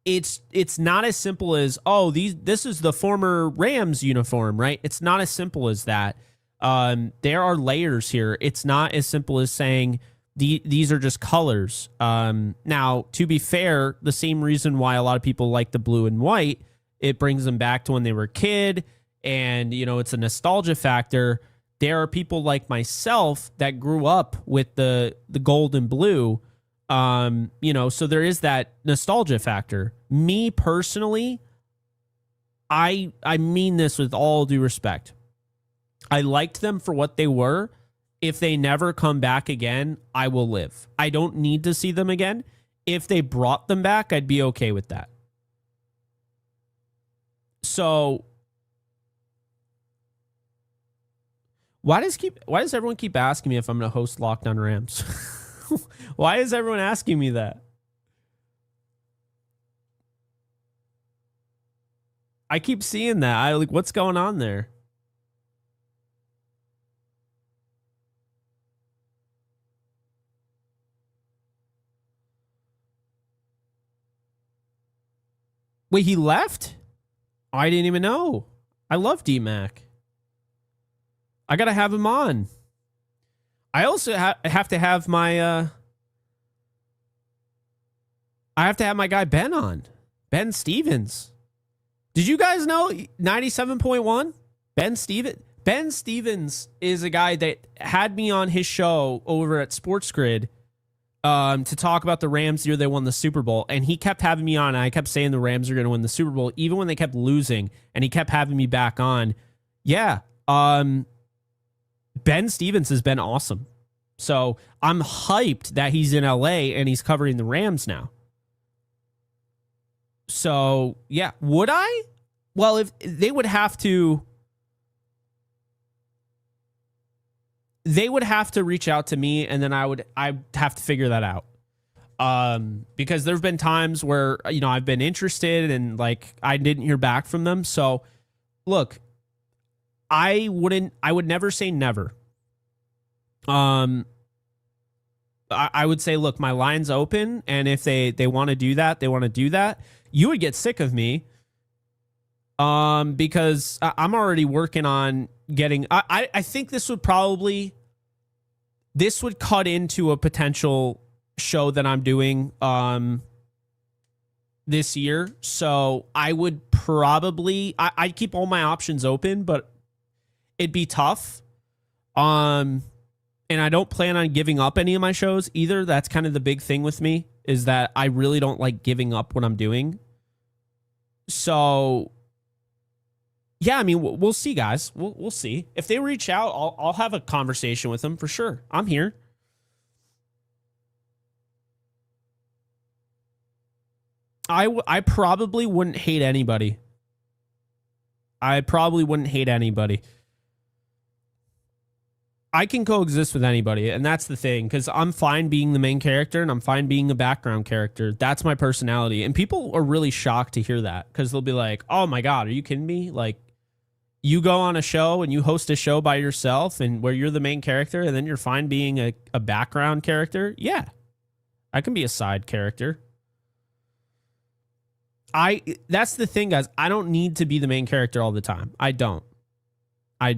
it's not as simple as, oh, this is the former Rams uniform, right? It's not as simple as that. There are layers here. It's not as simple as saying these are just colors. Now, to be fair, the same reason why a lot of people like the blue and white, it brings them back to when they were a kid, and you know, it's a nostalgia factor. There are people like myself that grew up with the gold and blue. You know, so there is that nostalgia factor. Me personally, I mean this with all due respect. I liked them for what they were. If they never come back again, I will live. I don't need to see them again. If they brought them back, I'd be okay with that. So why does everyone keep asking me if I'm going to host Locked On Rams? Why is everyone asking me that? I keep seeing that. I like, what's going on there? Wait, he left? I didn't even know. I love D-Mac. I got to have him on. I also have to have my I have to have my guy Ben on. Ben Stevens. Did you guys know 97.1? Ben Stevens is a guy that had me on his show over at Sports Grid to talk about the Rams the year they won the Super Bowl. And he kept having me on. And I kept saying the Rams are going to win the Super Bowl, even when they kept losing. And he kept having me back on. Yeah. Ben Stevens has been awesome. So I'm hyped that he's in LA and he's covering the Rams now. So, yeah. Would I? Well, if they would have to reach out to me, and then I'd have to figure that out. Because there've been times where, I've been interested and like I didn't hear back from them. So look, I would never say never. I would say, look, my line's open, and if they want to do that, they want to do that. You would get sick of me. Because I'm already working on getting, I think this would cut into a potential show that I'm doing, this year. So I would probably, I'd keep all my options open, but it'd be tough. And I don't plan on giving up any of my shows either. That's kind of the big thing with me, is that I really don't like giving up what I'm doing. So yeah, I mean, we'll see, guys. We'll see. If they reach out, I'll have a conversation with them for sure. I'm here. I probably wouldn't hate anybody. I can coexist with anybody, and that's the thing, because I'm fine being the main character and I'm fine being a background character. That's my personality, and people are really shocked to hear that, because they'll be like, "Oh my god, are you kidding me? Like, you go on a show and you host a show by yourself and where you're the main character, and then you're fine being a background character?" Yeah, I can be a side character. That's the thing, guys. I don't need to be the main character all the time. I don't. I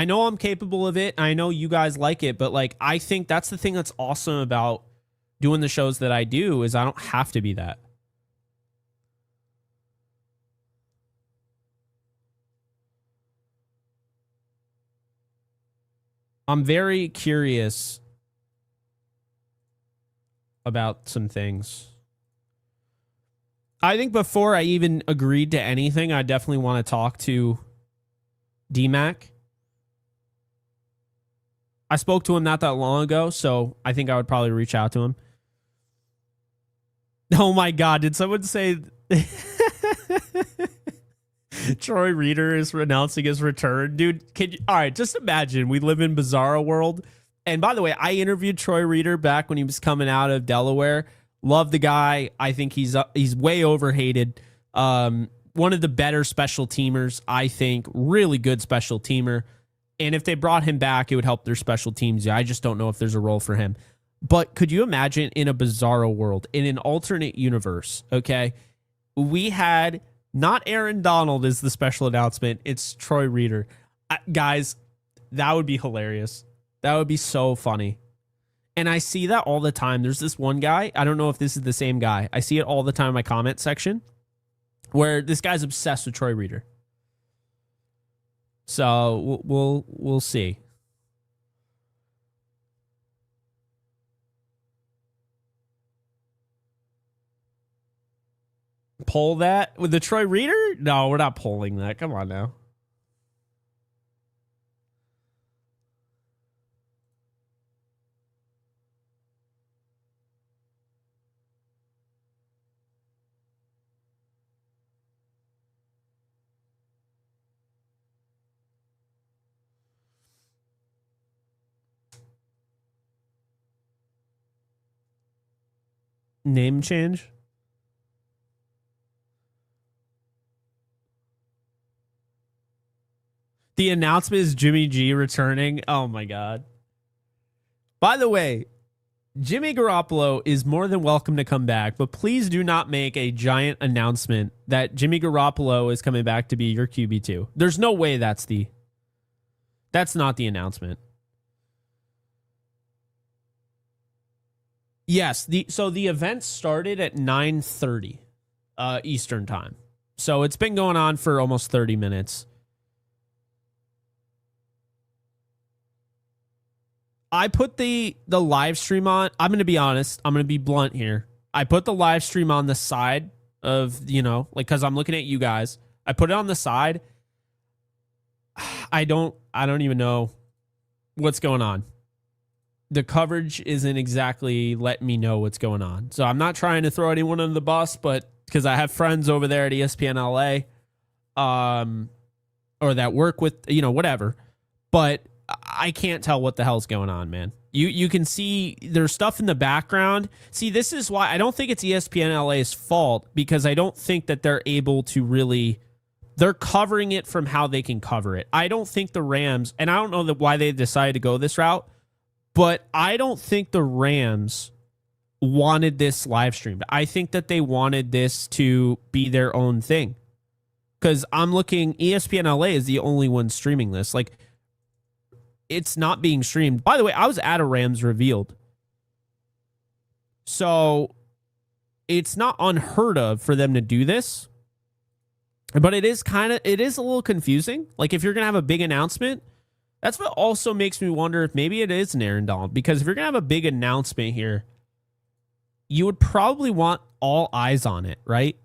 know I'm capable of it. I know you guys like it, but like, I think that's the thing that's awesome about doing the shows that I do, is I don't have to be that. I'm very curious about some things. I think before I even agreed to anything, I definitely want to talk to D-Mac. I spoke to him not that long ago, so I think I would probably reach out to him. Oh my god, did someone say Troy Reader is announcing his return? Dude, all right, just imagine we live in Bizarro World. And by the way, I interviewed Troy Reader back when he was coming out of Delaware. Love the guy. I think he's way overhated. One of the better special teamers, I think. Really good special teamer. And if they brought him back, it would help their special teams. Yeah, I just don't know if there's a role for him. But could you imagine, in a Bizarro world, in an alternate universe, okay, we had not Aaron Donald as the special announcement, it's Troy Reader. Guys, that would be hilarious. That would be so funny. And I see that all the time. There's this one guy, I don't know if this is the same guy. I see it all the time in my comment section, where this guy's obsessed with Troy Reader. So we'll see. Poll that with the Troy Reader? No, we're not polling that. Come on now. Name change? The announcement is Jimmy G returning. Oh my God. By the way, Jimmy Garoppolo is more than welcome to come back, but please do not make a giant announcement that Jimmy Garoppolo is coming back to be your QB2. There's no way that's not the announcement. Yes, so the event started at 9:30 Eastern time. So it's been going on for almost 30 minutes. I put the live stream on. I'm going to be honest. I'm going to be blunt here. I put the live stream on the side of, because I'm looking at you guys. I put it on the side. I don't even know what's going on. The coverage isn't exactly letting me know what's going on. So I'm not trying to throw anyone under the bus, but because I have friends over there at ESPN LA, or that work with, whatever. But I can't tell what the hell's going on, man. You can see there's stuff in the background. See, this is why I don't think it's ESPN LA's fault, because I don't think that they're able to really, they're covering it from how they can cover it. I don't think the Rams, and I don't know why they decided to go this route, but I don't think the Rams wanted this live streamed. I think that they wanted this to be their own thing. Because I'm looking, ESPN LA is the only one streaming this. Like, it's not being streamed. By the way, I was at a Rams Revealed. So it's not unheard of for them to do this. But it is a little confusing. Like, if you're going to have a big announcement, that's what also makes me wonder if maybe it is an Aaron Donald. Because if you're going to have a big announcement here, you would probably want all eyes on it, right?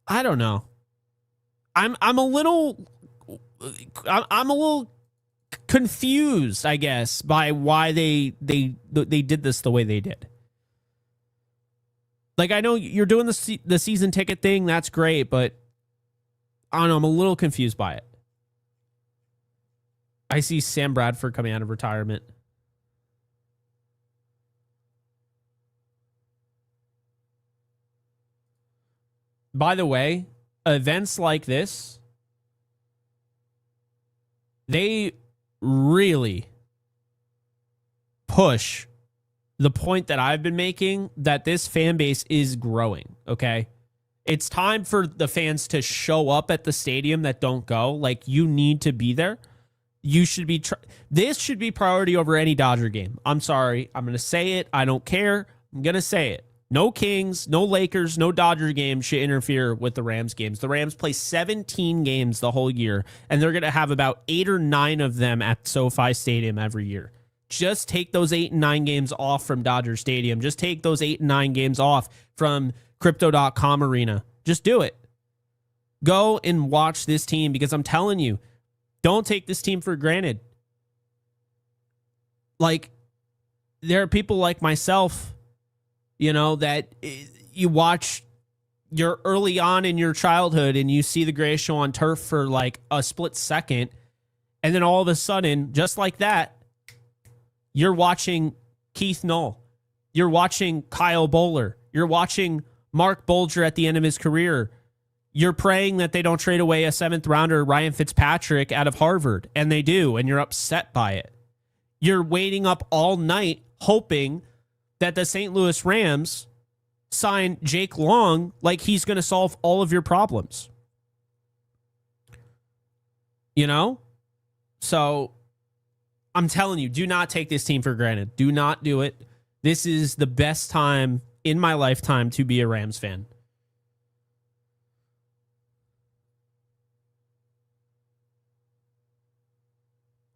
I don't know. I'm a little confused, I guess, by why they did this the way they did. Like, I know you're doing the season ticket thing, that's great, but I don't know, I'm a little confused by it. I see Sam Bradford coming out of retirement. By the way, events like this, they really push the point that I've been making, that this fan base is growing, okay? It's time for the fans to show up at the stadium that don't go. Like, you need to be there. You should be, this should be priority over any Dodger game. I'm sorry. I'm going to say it. I don't care. I'm going to say it. No Kings, no Lakers, no Dodger games should interfere with the Rams games. The Rams play 17 games the whole year, and they're going to have about 8 or 9 of them at SoFi Stadium every year. Just take those 8 and 9 games off from Dodger Stadium. Just take those 8 and 9 games off from Crypto.com Arena. Just do it. Go and watch this team, because I'm telling you, don't take this team for granted. Like, there are people like myself, that you watch your early on in your childhood and you see the Greatest Show on Turf for like a split second. And then all of a sudden, just like that, you're watching Keith Null. You're watching Kyle Bowler. You're watching Mark Bulger at the end of his career. You're praying that they don't trade away a 7th rounder, Ryan Fitzpatrick, out of Harvard. And they do. And you're upset by it. You're waiting up all night hoping that the St. Louis Rams sign Jake Long like he's going to solve all of your problems. So I'm telling you, do not take this team for granted. Do not do it. This is the best time in my lifetime to be a Rams fan.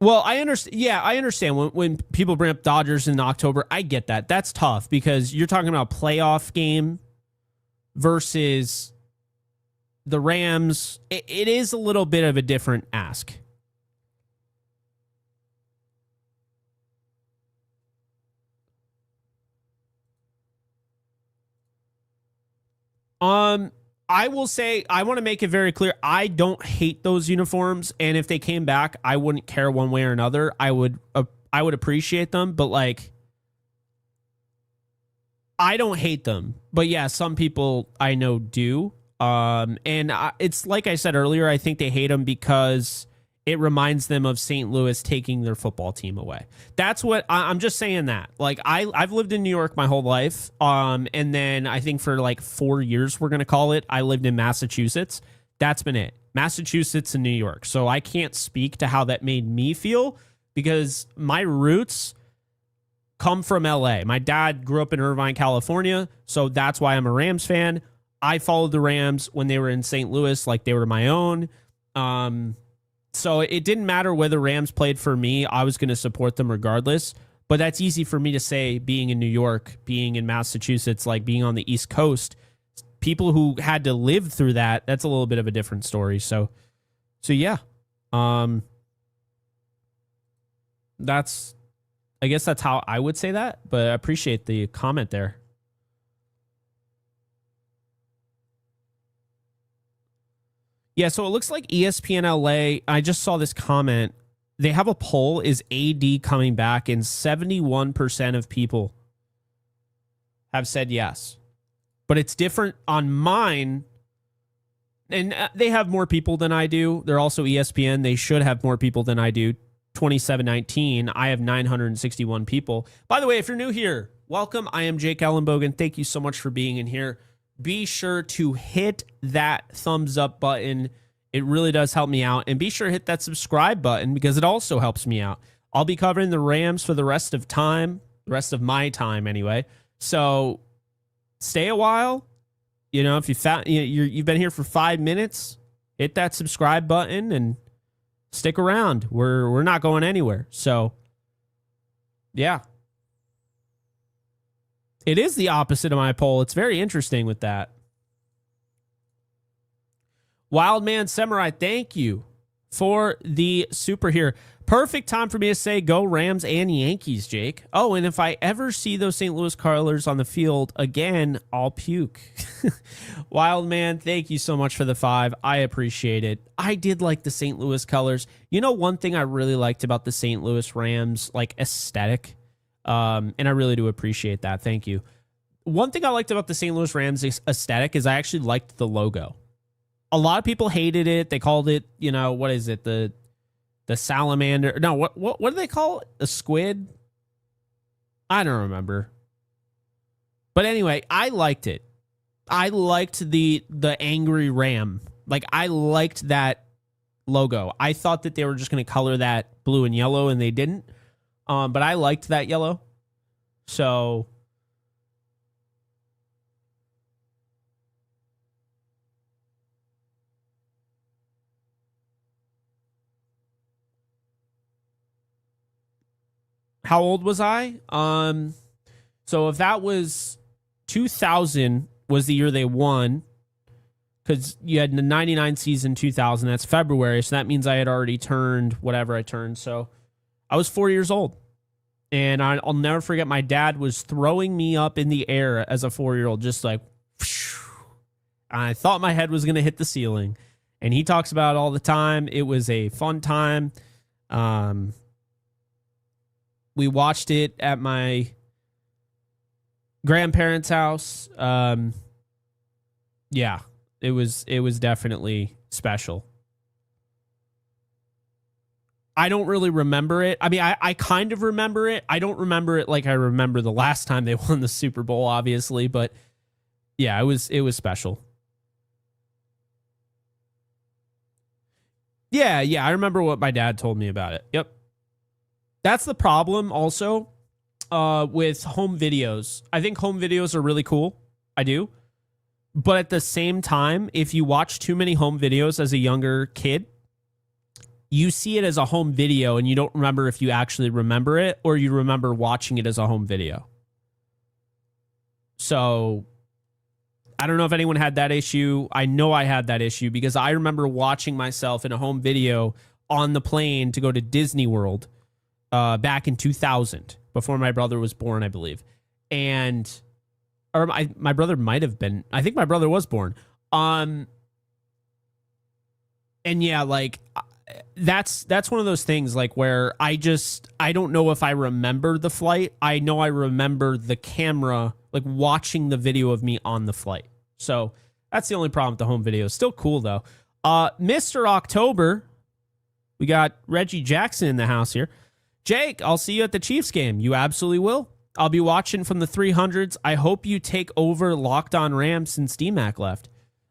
Well, I understand. Yeah, I understand when people bring up Dodgers in October. I get that. That's tough because you're talking about a playoff game versus the Rams, it is a little bit of a different ask. I will say, I want to make it very clear, I don't hate those uniforms, and if they came back, I wouldn't care one way or another. I would appreciate them, but like, I don't hate them. But yeah, some people I know do. It's like I said earlier, I think they hate them because it reminds them of St. Louis taking their football team away. That's what I'm just saying that. Like I've lived in New York my whole life. And then I think for like 4 years, we're going to call it, I lived in Massachusetts. That's been it. Massachusetts and New York. So I can't speak to how that made me feel because my roots come from LA. My dad grew up in Irvine, California. So that's why I'm a Rams fan. I followed the Rams when they were in St. Louis, like they were my own. So it didn't matter whether Rams played for me. I was going to support them regardless. But that's easy for me to say being in New York, being in Massachusetts, like being on the East Coast. People who had to live through that, that's a little bit of a different story. So yeah. I guess that's how I would say that, but I appreciate the comment there. Yeah, so it looks like ESPN LA, I just saw this comment. They have a poll, is AD coming back? And 71% of people have said yes. But it's different on mine. And they have more people than I do. They're also ESPN. They should have more people than I do. 2719. I have 961 people. By the way, if you're new here, welcome. I am Jake Ellenbogen. Thank you so much for being in here. Be sure to hit that thumbs up button. It really does help me out. And be sure to hit that subscribe button because it also helps me out. I'll be covering the Rams for the rest of my time anyway. So stay a while. You know, if you've been here for 5 minutes, hit that subscribe button and stick around. We're not going anywhere. So yeah. It is the opposite of my poll. It's very interesting with that. Wildman Samurai, thank you for the super here. Perfect time for me to say go Rams and Yankees, Jake. Oh, and if I ever see those St. Louis colors on the field again, I'll puke. Wildman, thank you so much for the 5. I appreciate it. I did like the St. Louis colors. You know, one thing I really liked about the St. Louis Rams, like aesthetic, and I really do appreciate that. Thank you. One thing I liked about the St. Louis Rams aesthetic is I actually liked the logo. A lot of people hated it. They called it, you know, what is it? The salamander. No, what do they call it? A squid? I don't remember. But anyway, I liked it. I liked the angry ram. Like I liked that logo. I thought that they were just going to color that blue and yellow and they didn't. But I liked that yellow. So how old was I? So if that was 2000 was the year they won, because you had the 99 season 2000, that's February. So that means I had already turned whatever I turned. So I was 4 years old. And I'll never forget my dad was throwing me up in the air as a 4-year-old, just like, I thought my head was going to hit the ceiling. And he talks about it all the time. It was a fun time. We watched it at my grandparents' house. Yeah, it was definitely special. I don't really remember it. I mean, I kind of remember it. I don't remember it like I remember the last time they won the Super Bowl, obviously, but yeah, it was special. Yeah, I remember what my dad told me about it. Yep. That's the problem also with home videos. I think home videos are really cool. I do. But at the same time, if you watch too many home videos as a younger kid, you see it as a home video and you don't remember if you actually remember it or you remember watching it as a home video. So I don't know if anyone had that issue. I know I had that issue because I remember watching myself in a home video on the plane to go to Disney World back in 2000, before my brother was born, I believe. Or my brother might have been. I think my brother was born. And yeah, like that's one of those things like where I don't know if I remember the flight. I know I remember the camera, like watching the video of me on the flight. So that's the only problem with the home video. Still cool though. Mr. October, we got Reggie Jackson in the house here. Jake, I'll see you at the Chiefs game. You absolutely will. I'll be watching from the 300s. I hope you take over Locked On Rams since DMAC left.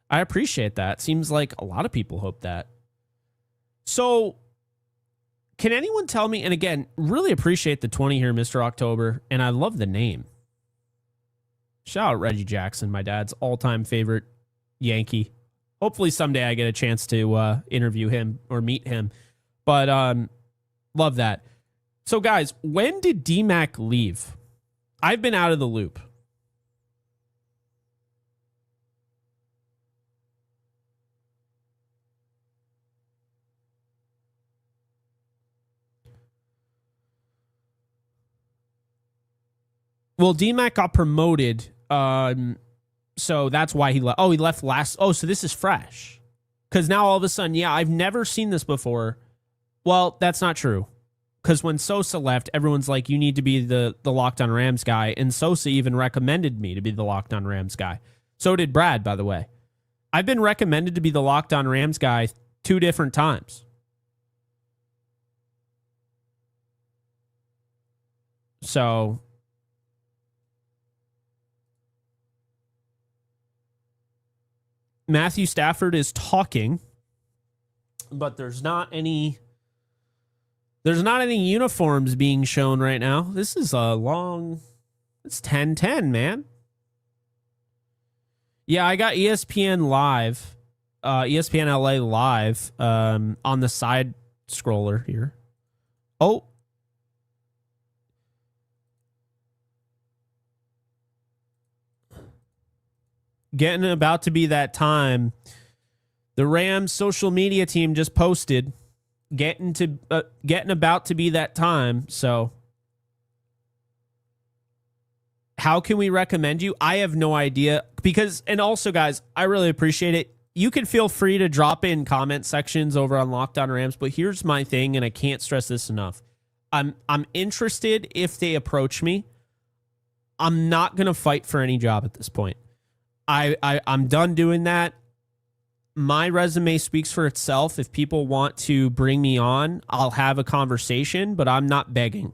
I appreciate that. Seems like a lot of people hope that. So, can anyone tell me, and again, really appreciate the 20 here, Mr. October, and I love the name. Shout out Reggie Jackson, my dad's all-time favorite Yankee. Hopefully someday I get a chance to interview him or meet him. But love that. So, guys, when did DMAC leave? I've been out of the loop. Well, DMAC got promoted, so that's why he left. Oh, he left last. Oh, so this is fresh. Because now all of a sudden, yeah, I've never seen this before. Well, that's not true. Because when Sosa left, everyone's like, you need to be the Locked On Rams guy. And Sosa even recommended me to be the Locked On Rams guy. So did Brad, by the way. I've been recommended to be the Locked On Rams guy 2 different times. So Matthew Stafford is talking, but there's not any uniforms being shown right now. This is a long, it's 10-10, man. Yeah, I got ESPN Live, ESPN LA Live on the side scroller here. Oh. Getting about to be that time. The Rams social media team just posted getting about to be that time. So how can we recommend you? I have no idea, because, and also guys, I really appreciate it. You can feel free to drop in comment sections over on Locked On Rams, but here's my thing, and I can't stress this enough. I'm interested if they approach me. I'm not going to fight for any job at this point. I'm done doing that. My resume speaks for itself. If people want to bring me on, I'll have a conversation, but I'm not begging.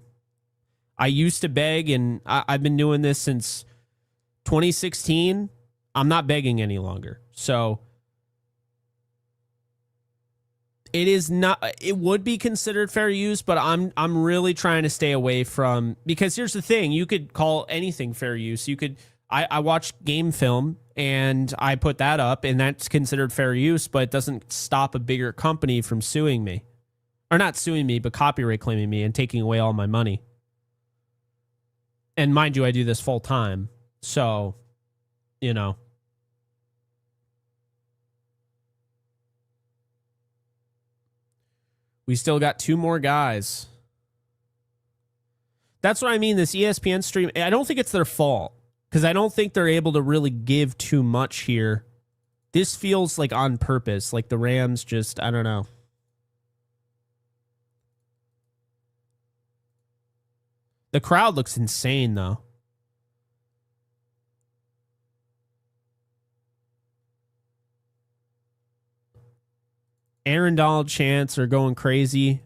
I used to beg, and I've been doing this since 2016. I'm not begging any longer. So it would be considered fair use, but I'm really trying to stay away from, because here's the thing, you could call anything fair use. I watched game film and I put that up, and that's considered fair use, but it doesn't stop a bigger company from suing me. Or not suing me, but copyright claiming me and taking away all my money. And mind you, I do this full time. So, you know. We still got 2 more guys. That's what I mean. This ESPN stream, I don't think it's their fault, because I don't think they're able to really give too much here. This feels like on purpose. Like the Rams just, I don't know. The crowd looks insane, though. Aaron Donald chants are going crazy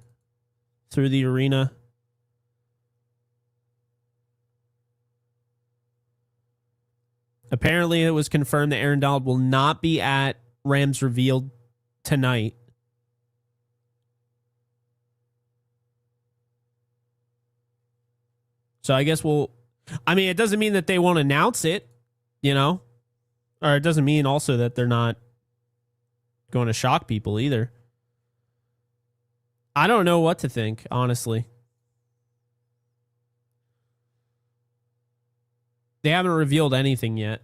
through the arena. Apparently, it was confirmed that Aaron Donald will not be at Rams Revealed tonight. So I guess it doesn't mean that they won't announce it, you know? Or it doesn't mean also that they're not going to shock people either. I don't know what to think, honestly. They haven't revealed anything yet.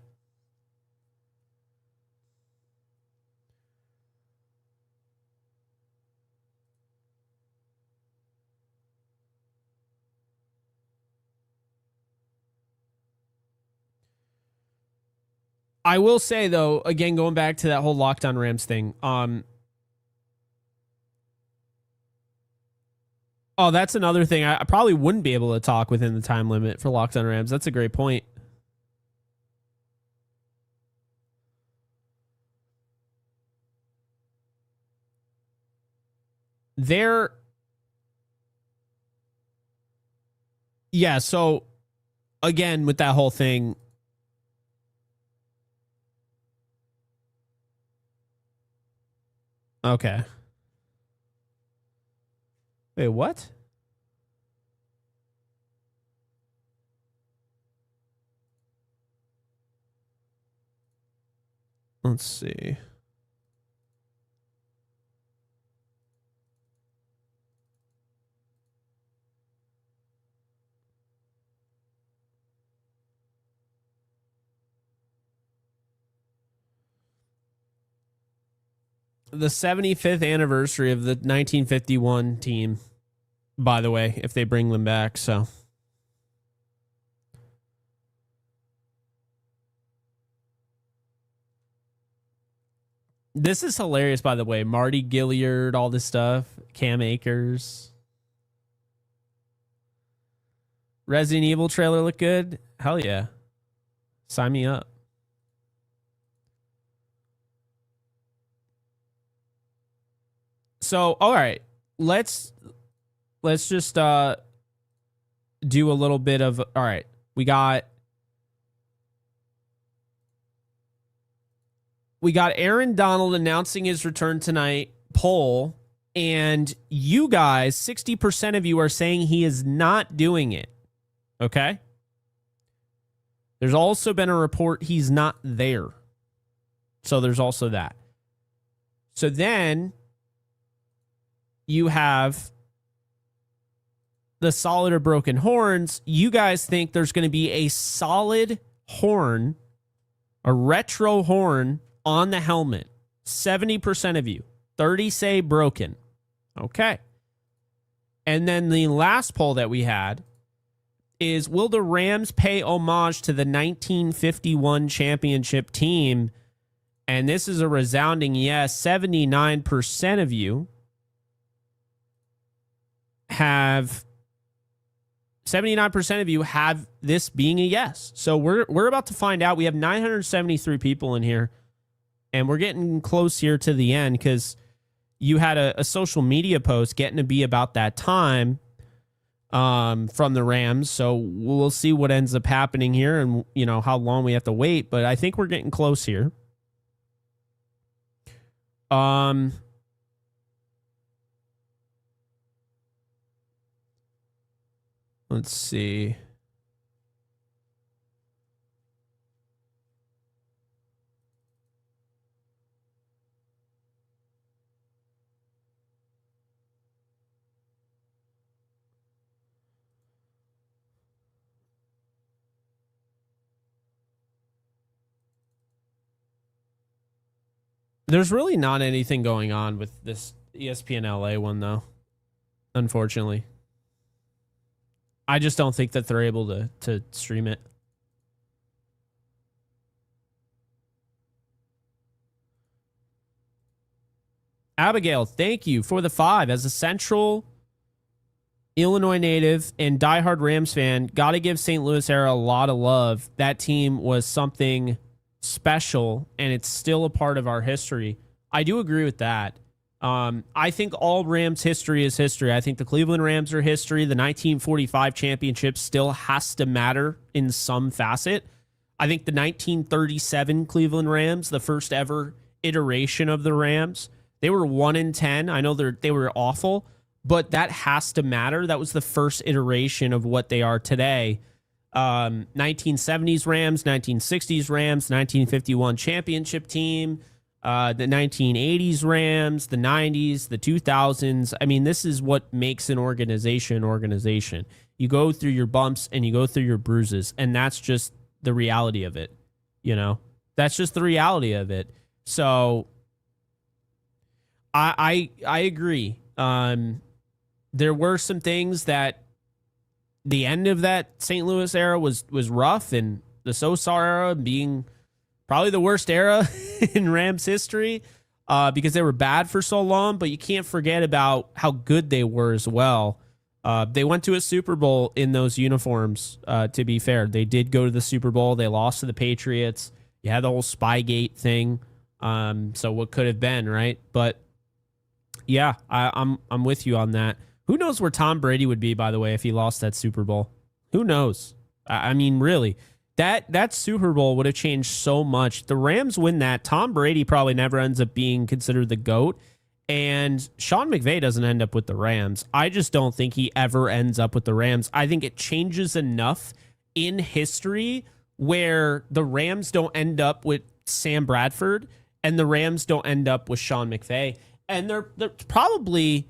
I will say though, again, going back to that whole Locked On Rams thing. Oh, that's another thing. I probably wouldn't be able to talk within the time limit for Locked On Rams. That's a great point. Yeah, so again, with that whole thing, okay. Wait, what? Let's see. The 75th anniversary of the 1951 team, by the way, if they bring them back. So this is hilarious, by the way. Marty Gilliard, all this stuff. Cam Akers. Resident Evil trailer look good? Hell yeah. Sign me up. So, all right. Let's just do a little bit of all right. We got Aaron Donald announcing his return tonight poll, and you guys, 60% of you are saying he is not doing it. Okay? There's also been a report he's not there. So there's also that. So then you have the solid or broken horns. You guys think there's going to be a solid horn, a retro horn on the helmet. 70% of you. 30 say broken. Okay. And then the last poll that we had is, will the Rams pay homage to the 1951 championship team? And this is a resounding yes. 79% of you have 79% of you have this being a yes. So we're about to find out. We have 973 people in here, and we're getting close here to the end because you had a social media post getting to be about that time from the Rams. So we'll see what ends up happening here and, you know, how long we have to wait. But I think we're getting close here. Let's see. There's really not anything going on with this ESPN LA one, though, unfortunately. I just don't think that they're able to stream it. Abigail, thank you for the 5. As a Central Illinois native and diehard Rams fan, got to give St. Louis era a lot of love. That team was something special, and it's still a part of our history. I do agree with that. I think all Rams history is history. I think the Cleveland Rams are history. The 1945 championship still has to matter in some facet. I think the 1937 Cleveland Rams, the first ever iteration of the Rams, they were 1-10. I know they were awful, but that has to matter. That was the first iteration of what they are today. 1970s Rams, 1960s Rams, 1951 championship team, the 1980s Rams, the 90s, the 2000s. I mean, this is what makes an organization an organization. You go through your bumps and you go through your bruises, and that's just the reality of it. You know, that's just the reality of it. So I agree. There were some things that the end of that St. Louis era was rough, and the Sosar era being Probably the worst era in Rams history because they were bad for so long, but you can't forget about how good they were as well. They went to a Super Bowl in those uniforms, to be fair. They did go to the Super Bowl. They lost to the Patriots. You had the whole Spygate thing. So what could have been, right? But yeah, I'm with you on that. Who knows where Tom Brady would be, by the way, if he lost that Super Bowl? Who knows? I mean, really, that Super Bowl would have changed so much. The Rams win that. Tom Brady probably never ends up being considered the GOAT. And Sean McVay doesn't end up with the Rams. I just don't think he ever ends up with the Rams. I think it changes enough in history where the Rams don't end up with Sam Bradford and the Rams don't end up with Sean McVay. And they're probably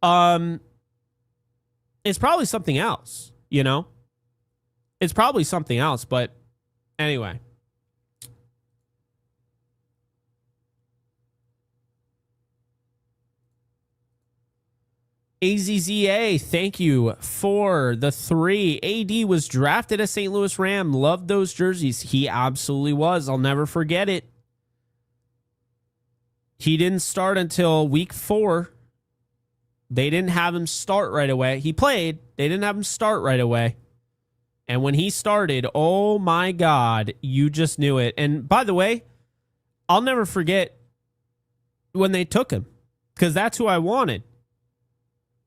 it's probably something else, you know? It's probably something else, but anyway. AZZA, thank you for the 3. AD was drafted a St. Louis Ram. Loved those jerseys. He absolutely was. I'll never forget it. He didn't start until week 4. They didn't have him start right away. He played. They didn't have him start right away. And when he started, oh my God, you just knew it. And by the way, I'll never forget when they took him because that's who I wanted.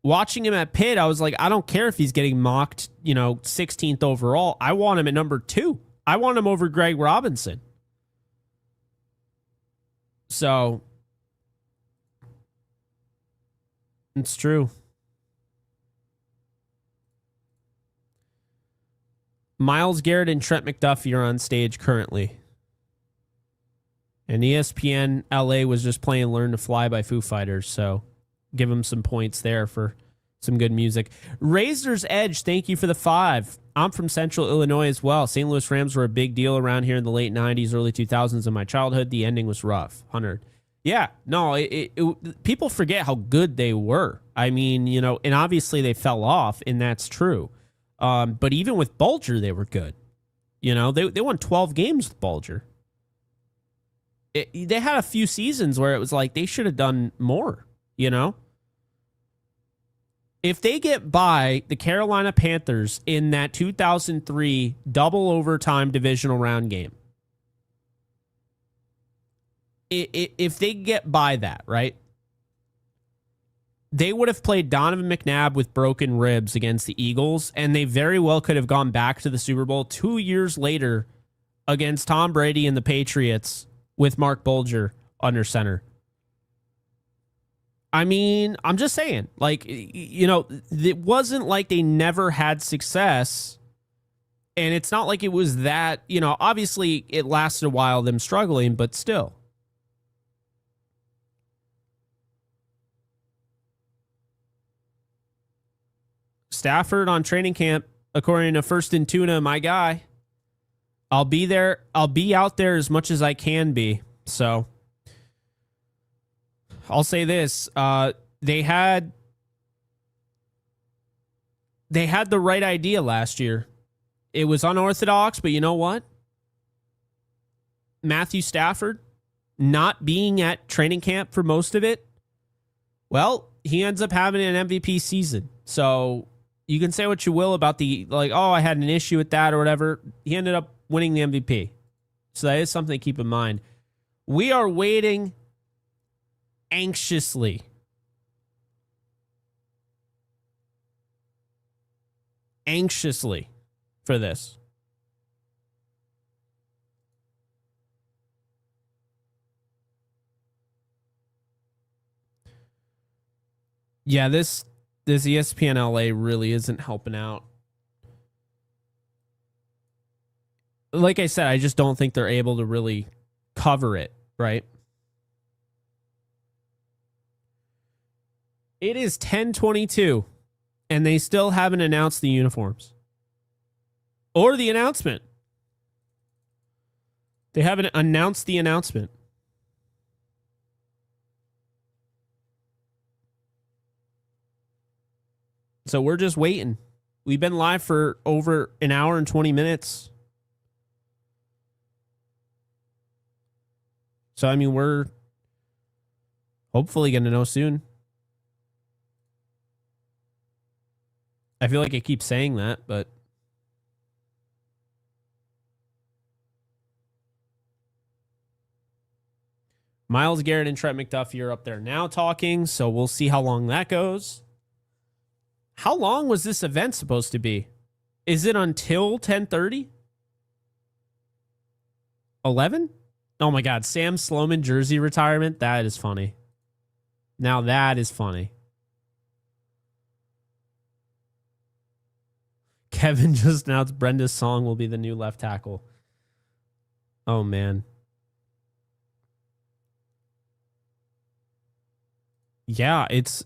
Watching him at Pitt, I was like, I don't care if he's getting mocked, 16th overall. I want him at number 2. I want him over Greg Robinson. So it's true. Myles Garrett and Trent McDuffie are on stage currently. And ESPN LA was just playing Learn to Fly by Foo Fighters, so give them some points there for some good music. Razor's Edge, thank you for the 5. I'm from Central Illinois as well. St. Louis Rams were a big deal around here in the late 90s, early 2000s. In my childhood, the ending was rough. 100. Yeah, no, people forget how good they were. I mean, and obviously they fell off, and that's true. But even with Bulger, they were good. They won 12 games with Bulger. They had a few seasons where it was like they should have done more, If they get by the Carolina Panthers in that 2003 double overtime divisional round game, if they get by that, right, they would have played Donovan McNabb with broken ribs against the Eagles, and they very well could have gone back to the Super Bowl 2 years later against Tom Brady and the Patriots with Mark Bulger under center. I mean, I'm just saying, it wasn't like they never had success, and it's not like it was that, obviously it lasted a while, them struggling, but still. Stafford on training camp, according to First and Tuna, my guy. I'll be there. I'll be out there as much as I can be. So I'll say this. They had the right idea last year. It was unorthodox, but you know what? Matthew Stafford not being at training camp for most of it, well, he ends up having an MVP season. So you can say what you will about I had an issue with that or whatever. He ended up winning the MVP. So that is something to keep in mind. We are waiting anxiously for this. Yeah, this ESPN LA really isn't helping out. Like I said, I just don't think they're able to really cover it, right? It is 10:22, and they still haven't announced the uniforms or the announcement. They haven't announced the announcement. So we're just waiting. We've been live for over an hour and 20 minutes. So, I mean, we're hopefully going to know soon. I feel like I keep saying that, but Myles Garrett and Trent McDuffie are up there now talking, so we'll see how long that goes. How long was this event supposed to be? Is it until 10:30? 11? Oh my God, Sam Sloman jersey retirement? That is funny. Now that is funny. Kevin just announced Brenda Song will be the new left tackle. Oh, man. Yeah, it's...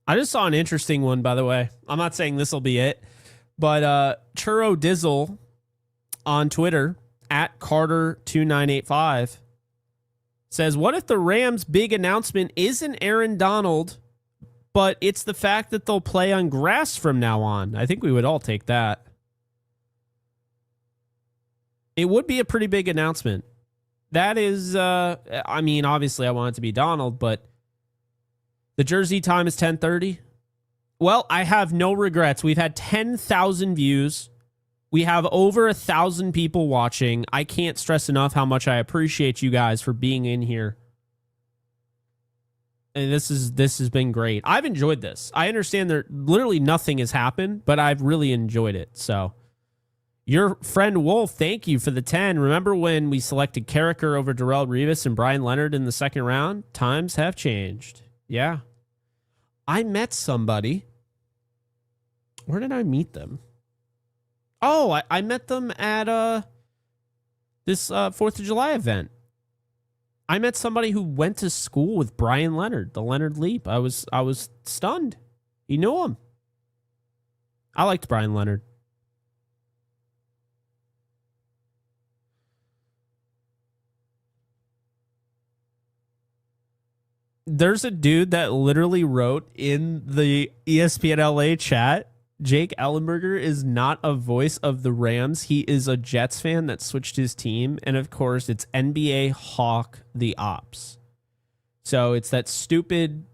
I just saw an interesting one, by the way. I'm not saying this will be it, but Churro Dizzle on Twitter, at Carter2985, says, what if the Rams' big announcement isn't Aaron Donald, but it's the fact that they'll play on grass from now on? I think we would all take that. It would be a pretty big announcement. That is, I mean, obviously I want it to be Donald, but the jersey time is 10:30. Well, I have no regrets. We've had 10,000 views. We have over 1,000 people watching. I can't stress enough how much I appreciate you guys for being in here. And this has been great. I've enjoyed this. I understand there literally nothing has happened, but I've really enjoyed it. So, your friend Wolf, thank you for the 10. Remember when we selected Carricker over Darrelle Revis and Brian Leonard in the second round? Times have changed. Yeah. I met somebody. Where did I meet them? Oh, I met them at this 4th of July event. I met somebody who went to school with Brian Leonard, the Leonard Leap. I was stunned. He knew him. I liked Brian Leonard. There's a dude that literally wrote in the ESPN LA chat, Jake Ellenberger is not a voice of the Rams. He is a Jets fan that switched his team. And of course, it's NBA Hawk the Ops. So it's that stupid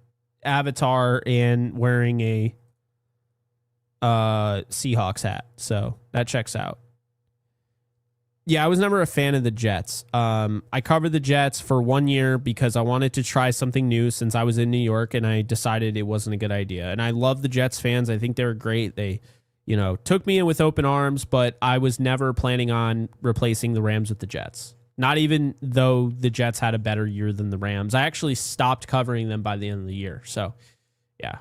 avatar and wearing a Seahawks hat. So that checks out. Yeah, I was never a fan of the Jets. I covered the Jets for 1 year because I wanted to try something new since I was in New York, and I decided it wasn't a good idea. And I love the Jets fans. I think they were great. They, took me in with open arms, but I was never planning on replacing the Rams with the Jets. Not even though the Jets had a better year than the Rams. I actually stopped covering them by the end of the year. So, yeah.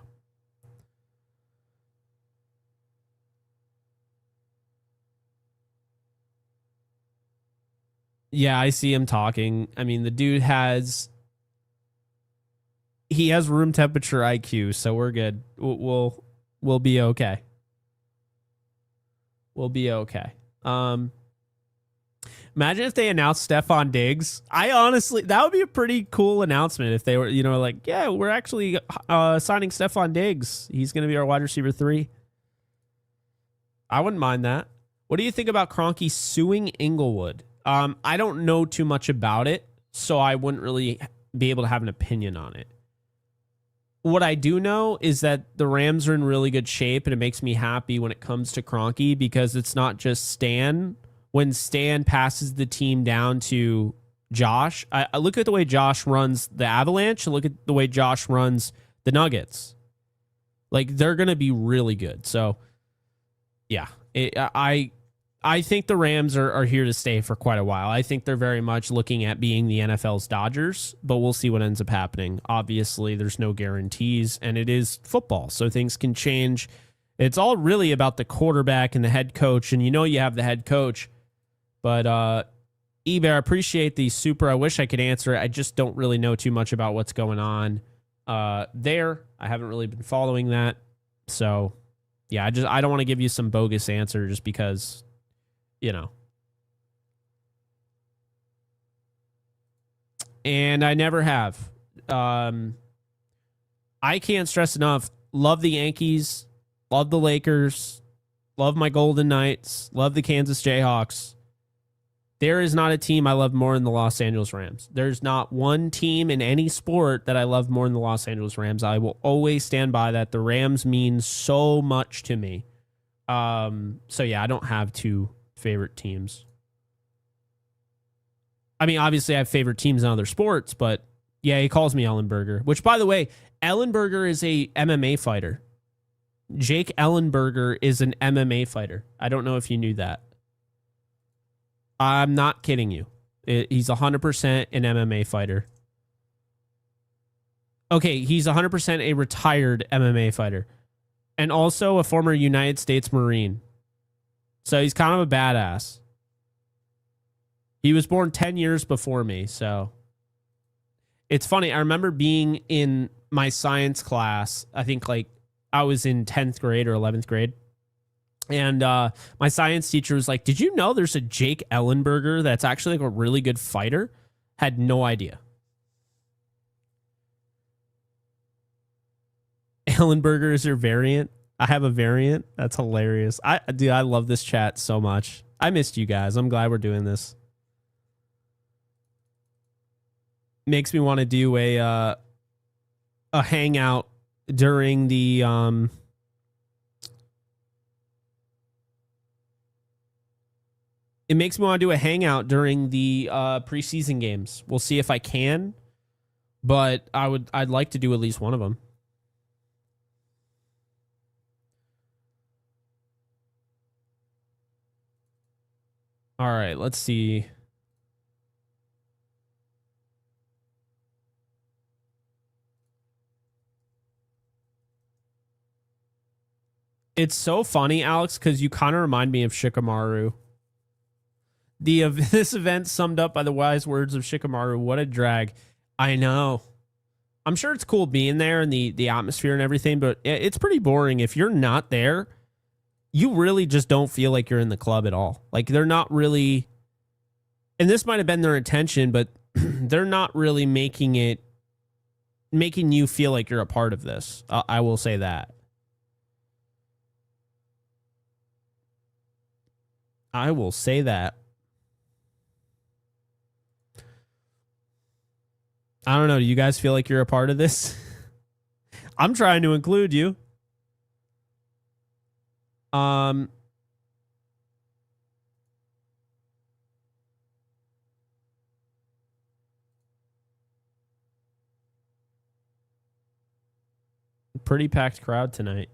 Yeah, I see him talking. I mean, the dude has room temperature IQ, so we're good. We'll be okay. We'll be okay. Imagine if they announced Stephon Diggs. That would be a pretty cool announcement if they were, like, yeah, we're actually signing Stephon Diggs. He's going to be our wide receiver 3. I wouldn't mind that. What do you think about Kroenke suing Inglewood? I don't know too much about it, so I wouldn't really be able to have an opinion on it. What I do know is that the Rams are in really good shape, and it makes me happy when it comes to Kroenke because it's not just Stan. When Stan passes the team down to Josh, I look at the way Josh runs the Avalanche and look at the way Josh runs the Nuggets. Like, they're going to be really good. So, yeah, I think the Rams are here to stay for quite a while. I think they're very much looking at being the NFL's Dodgers, but we'll see what ends up happening. Obviously, there's no guarantees, and it is football, so things can change. It's all really about the quarterback and the head coach, and you have the head coach. But, eBay, I appreciate the super. I wish I could answer it. I just don't really know too much about what's going on there. I haven't really been following that. So, yeah, I don't want to give you some bogus answer just because... And I never have. I can't stress enough. Love the Yankees. Love the Lakers. Love my Golden Knights. Love the Kansas Jayhawks. There is not a team I love more than the Los Angeles Rams. There's not one team in any sport that I love more than the Los Angeles Rams. I will always stand by that. The Rams mean so much to me. So yeah, I don't have two favorite teams. I mean, obviously I have favorite teams in other sports, but yeah, he calls me Ellenberger, which by the way, Ellenberger is a MMA fighter. Jake Ellenberger is an MMA fighter. I don't know if you knew that. I'm not kidding you. He's 100% an MMA fighter. Okay, he's 100% a retired MMA fighter. And also a former United States Marine. So he's kind of a badass. He was born 10 years before me, so... It's funny, I remember being in my science class, I think like I was in 10th grade or 11th grade. And my science teacher was like, did you know there's a Jake Ellenberger that's actually like a really good fighter? Had no idea. Ellenberger is your variant? I have a variant? That's hilarious. Dude, I love this chat so much. I missed you guys. I'm glad we're doing this. Makes me want to do a hangout during the it makes me want to do a hangout during the preseason games. We'll see if I can, but I'd like to do at least one of them. All right, let's see. It's so funny, Alex, because you kind of remind me of Shikamaru. This event summed up by the wise words of Shikamaru. What a drag. I know. I'm sure it's cool being there and the atmosphere and everything, but it's pretty boring. If you're not there, you really just don't feel like you're in the club at all. Like they're not really, and this might have been their intention, but they're not really making you feel like you're a part of this. I will say that. I will say that. I don't know. Do you guys feel like you're a part of this? I'm trying to include you. Pretty packed crowd tonight.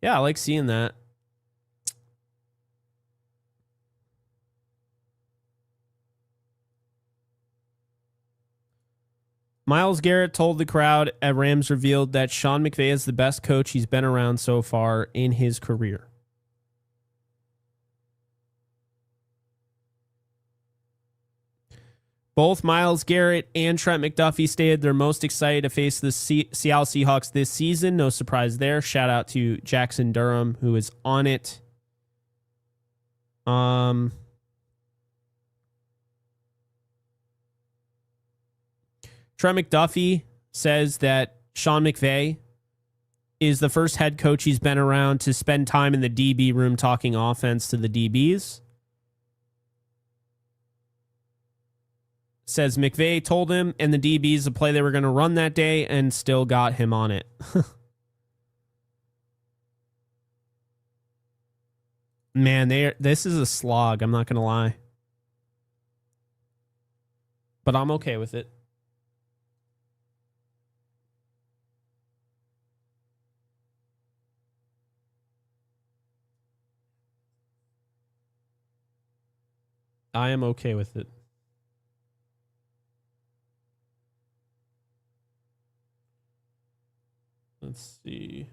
Yeah, I like seeing that. Myles Garrett told the crowd at Rams revealed that Sean McVay is the best coach he's been around so far in his career. Both Myles Garrett and Trent McDuffie stated they're most excited to face the Seattle Seahawks this season. No surprise there. Shout out to Jackson Durham, who is on it. Trent McDuffie says that Sean McVay is the first head coach he's been around to spend time in the DB room talking offense to the DBs. Says McVay told him and the DBs the play they were going to run that day and still got him on it. Man, this is a slog. I'm not going to lie. But I'm okay with it. I am okay with it. Let's see.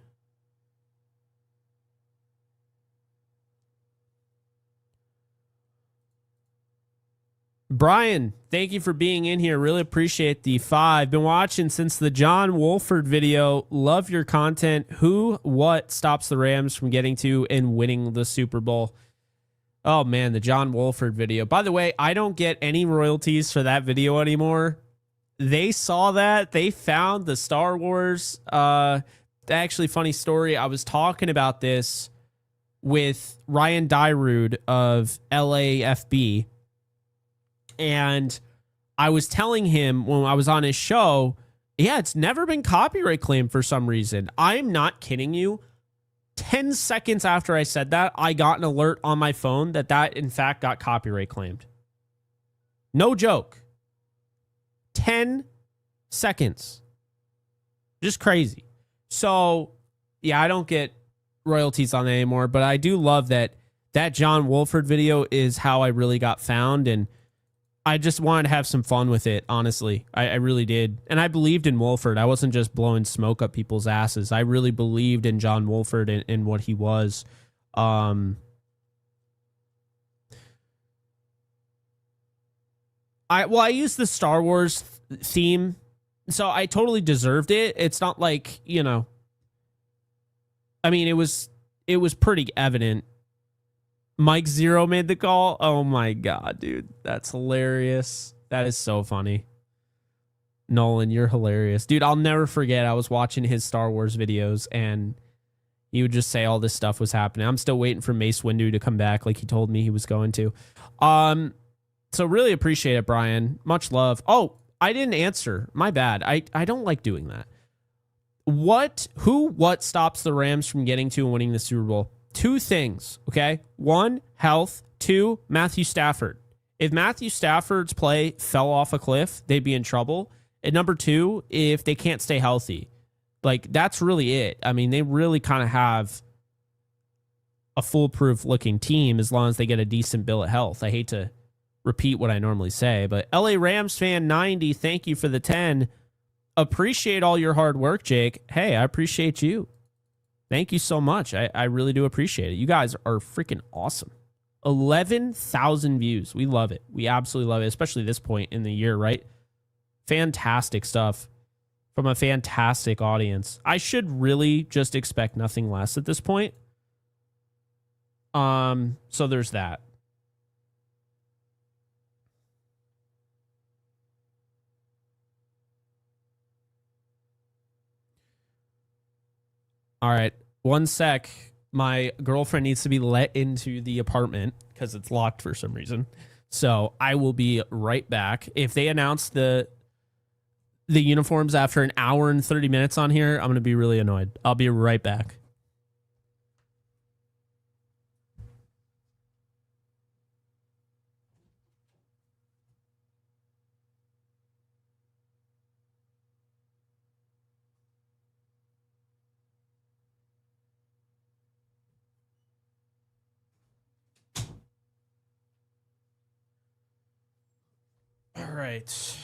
Brian, thank you for being in here. Really appreciate the 5. Been watching since the John Wolford video. Love your content. Who, what stops the Rams from getting to and winning the Super Bowl? Oh, man, the John Wolford video. By the way, I don't get any royalties for that video anymore. they saw that. They found the Star Wars. Actually, funny story. I was talking about this with Ryan Dyrud of LAFB, and I was telling him when I was on his show, yeah, it's never been copyright claimed for some reason. I'm not kidding you. 10 seconds after I said that, I got an alert on my phone that in fact got copyright claimed. No joke. 10 seconds. Just crazy. So, yeah, I don't get royalties on that anymore, but I do love that John Wolford video is how I really got found, and I just wanted to have some fun with it, honestly. I really did. And I believed in Wolford. I wasn't just blowing smoke up people's asses. I really believed in John Wolford and what he was. I used the Star Wars theme, so I totally deserved it. It's not like, I mean, it was pretty evident. Mike Zero made the call. Oh my God, dude. That's hilarious. That is so funny. Nolan, you're hilarious. Dude, I'll never forget. I was watching his Star Wars videos and he would just say all this stuff was happening. I'm still waiting for Mace Windu to come back like he told me he was going to. So really appreciate it, Brian. Much love. Oh, I didn't answer. My bad. I don't like doing that. What stops the Rams from getting to and winning the Super Bowl? Two things, okay? One, health. Two, Matthew Stafford. If Matthew Stafford's play fell off a cliff, they'd be in trouble. And number two, if they can't stay healthy. Like, that's really it. I mean, they really kind of have a foolproof looking team as long as they get a decent bill of health. I hate to repeat what I normally say, but LA Rams fan 90, thank you for the 10. Appreciate all your hard work, Jake. Hey, I appreciate you. Thank you so much. I really do appreciate it. You guys are freaking awesome. 11,000 views. We love it. We absolutely love it, especially this point in the year, right? Fantastic stuff from a fantastic audience. I should really just expect nothing less at this point. So there's that. All right. 1 sec. My girlfriend needs to be let into the apartment because it's locked for some reason. So I will be right back. If they announce the uniforms after an hour and 30 minutes on here, I'm going to be really annoyed. I'll be right back. All right.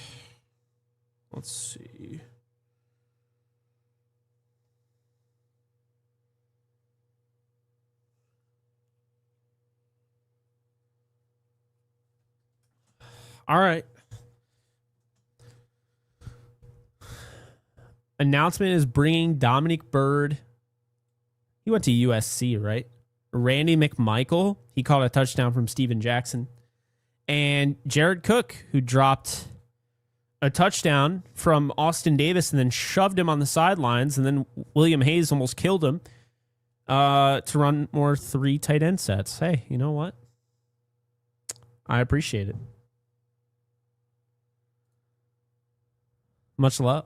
Let's see. All right. Announcement is bringing Dominic Byrd. He went to USC, right? Randy McMichael. He caught a touchdown from Steven Jackson. And Jared Cook, who dropped a touchdown from Austin Davis and then shoved him on the sidelines. And then William Hayes almost killed him to run more 3 tight end sets. Hey, you know what? I appreciate it. Much love.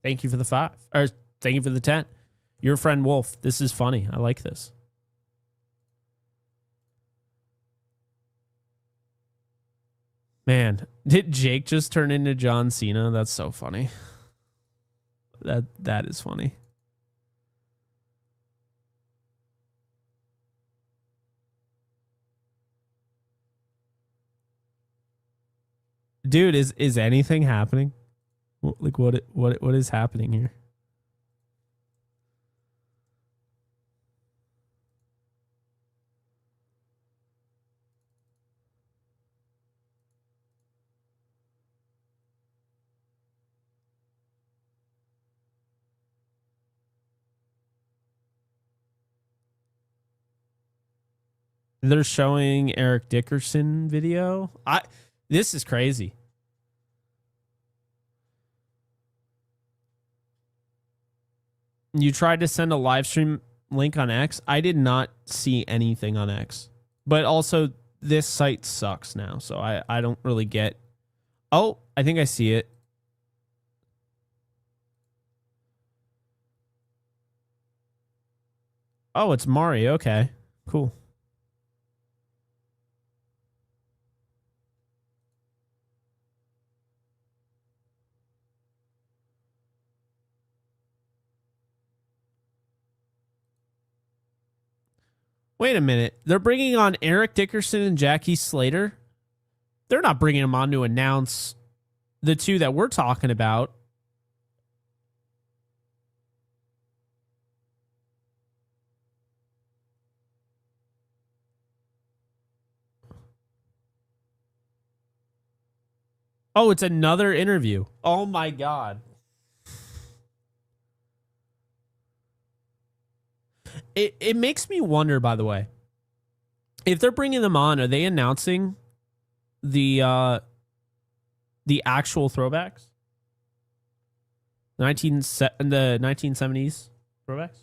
Thank you for the 5. Or thank you for the 10. Your friend Wolf. This is funny. I like this. Man, did Jake just turn into John Cena? That's so funny. That is funny. Dude, is anything happening? Like what is happening here? They're showing Eric Dickerson video. This is crazy. You tried to send a live stream link on X. I did not see anything on X. But also, this site sucks now, so I don't really get... Oh, I think I see it. Oh, it's Mari. Okay, cool. Wait a minute. They're bringing on Eric Dickerson and Jackie Slater? They're not bringing them on to announce the two that we're talking about. Oh, it's another interview. Oh, my God. It makes me wonder, by the way, if they're bringing them on, are they announcing the actual throwbacks? The 1970s throwbacks?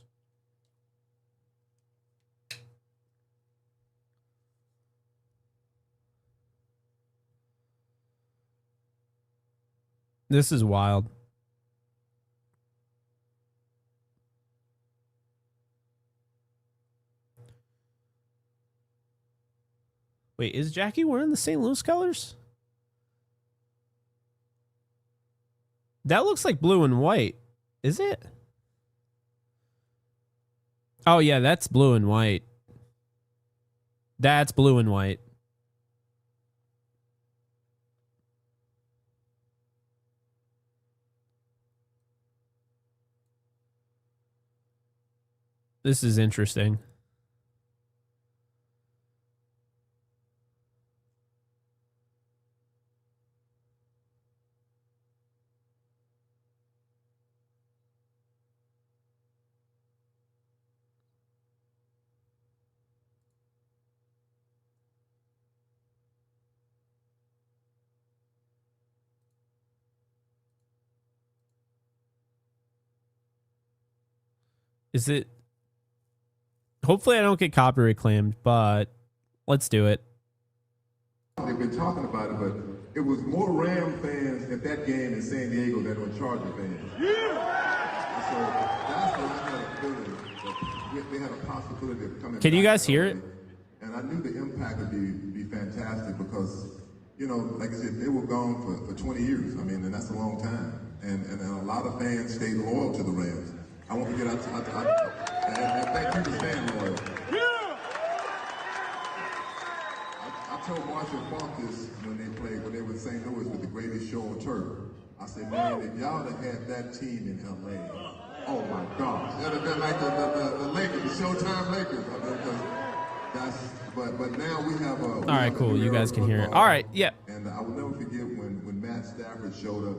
This is wild. Wait, is Jackie wearing the St. Louis colors? That looks like blue and white. Is it? Oh, yeah, that's blue and white. That's blue and white. This is interesting. Is it? Hopefully I don't get copyright claimed, but let's do it. They've been talking about it, but it was more Ram fans at that game in San Diego than were Charger fans. Yeah! So that's what I had a feeling that they had a possibility of coming. Can you guys hear it? And I knew the impact would be fantastic because, you know, like I said, they were gone for 20 years. I mean, and that's a long time. And a lot of fans stayed loyal to the Rams. I won't forget, and thank you for staying loyal. Yeah! I told Marshall Falk this when they were in St. Louis with the greatest show on turf. I said, man, if y'all had that team in LA, oh my gosh, that'd have been like the Lakers, the Showtime Lakers. I mean, but now we have a... All right, cool. You guys can hear it. All right, yeah. And I will never forget when Matt Stafford showed up.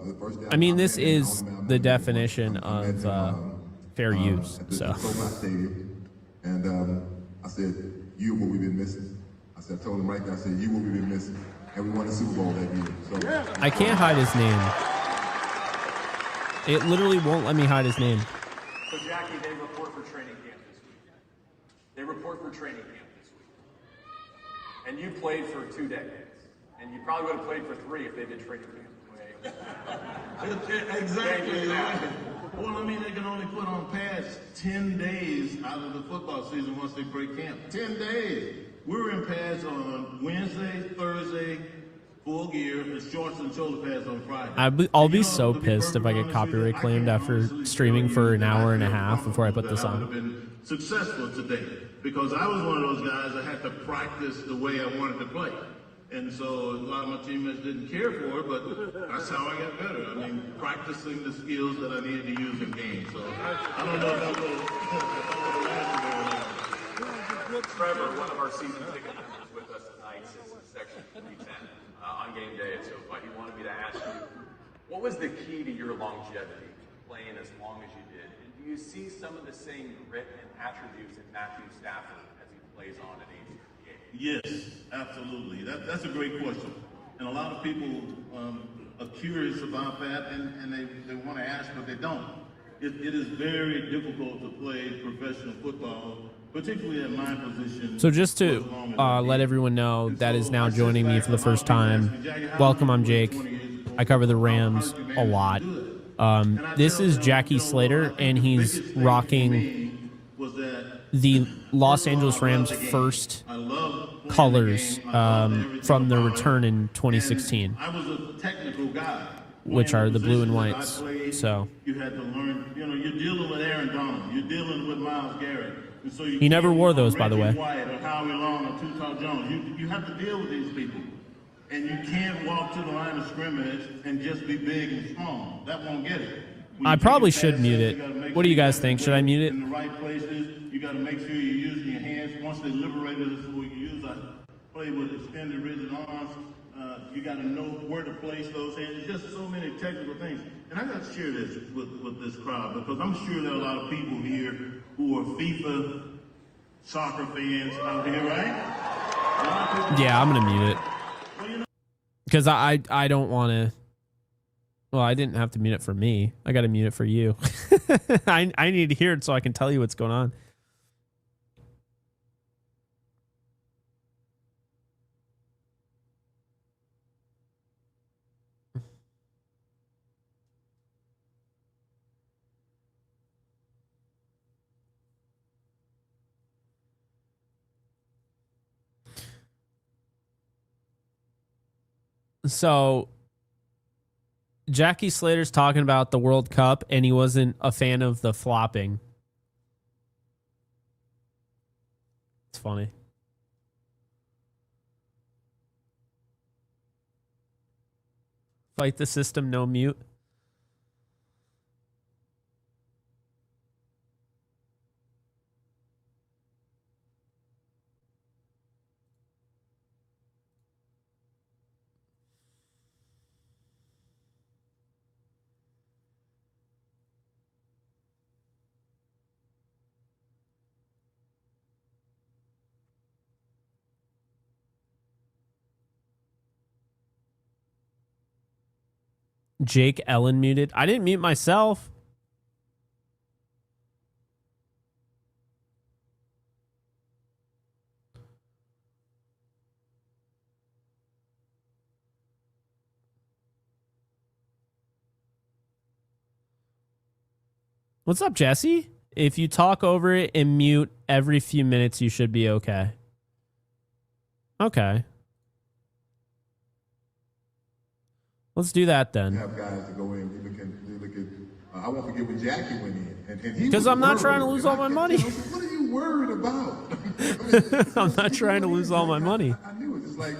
The first day I mean, this is the definition of fair use. So. And I said, you what we've been missing. I told him right there, I said, you what we've been missing. And we won the Super Bowl that year. So I can't hide his name. It literally won't let me hide his name. So, Jackie, they report for training camp this week. They report for training camp this week. And you played for 2 decades. And you probably would have played for 3 if they did training camp. Exactly. Well, I mean, they can only put on pads 10 days out of the football season once they break camp. 10 days. We were in pads on Wednesday, Thursday, full gear, and shorts and shoulder pads on Friday. I'll be so pissed if I get copyright claimed after streaming for an hour and a half before I put this on. I would have been successful today because I was one of those guys that had to practice the way I wanted to play. And so a lot of my teammates didn't care for it, but that's how I got better. I mean, practicing the skills that I needed to use in games. So I don't know if that would have lasted very long. Trevor, one of our season ticket members with us tonight, sits in section 310 on game day at SoFi. He wanted me to ask you, what was the key to your longevity, playing as long as you did? And do you see some of the same grit and attributes in Matthew Stafford as he plays on at age 38? Yes, absolutely. That's a great question. And a lot of people are curious about that, and they want to ask, but they don't. it is very difficult to play professional football, particularly at my position. So just to for as long as I let did. everyone know And that is so now I sit joining me back for the and a lot first of people ask time. me, "Jackie, how Welcome, long I'm you played Jake. 20 years ago? I cover the How Rams did you a manage lot. to do it?" And I This tell is them, Jackie you know, Slater, I think and the he's biggest thing for rocking me was that, the Los first of all, Angeles I love Rams' the game. first I love playing colors the game. I love everything from their about it. return in 2016, And I was a technical guy, which playing are the blue and positions that I whites. played. So You had to learn. You know, you're dealing with Aaron Donald. You're dealing with Myles Garrett. And so you He never can't wore be on those, by the Reggie way. White or Howie Long or Tutar Jones. You have to deal with these people. And you can't walk to the line of scrimmage and just be big and strong. That won't get it. When I you take probably a should pass mute set, it. you gotta make What do sure you guys got think? the Should I weight mute it? in the right places. You got to make sure you're using your hands. Once they liberated us, what you use, I play with extended rigid arms. You got to know where to place those hands. It's just so many technical things. And I got to share this with this crowd because I'm sure there are a lot of people here who are FIFA soccer fans out here, right? A lot of people- yeah, I'm gonna mute it Well, you know, because I don't want to. Well, I didn't have to mute it for me. I got to mute it for you. I need to hear it so I can tell you what's going on. So Jackie Slater's talking about the World Cup, and he wasn't a fan of the flopping. It's funny. Fight the system, no mute. Jake Ellen muted. I didn't mute myself. What's up, Jesse? If you talk over it and mute every few minutes, you should be okay. Okay. Let's do that then. Have guys to go in. They look at. I won't forget when Jackie went in, and he 'Cause was I'm not worried. trying to lose And all my I kept money. telling him, what are you worried about? I'm not trying to lose all my money. I knew it. It's like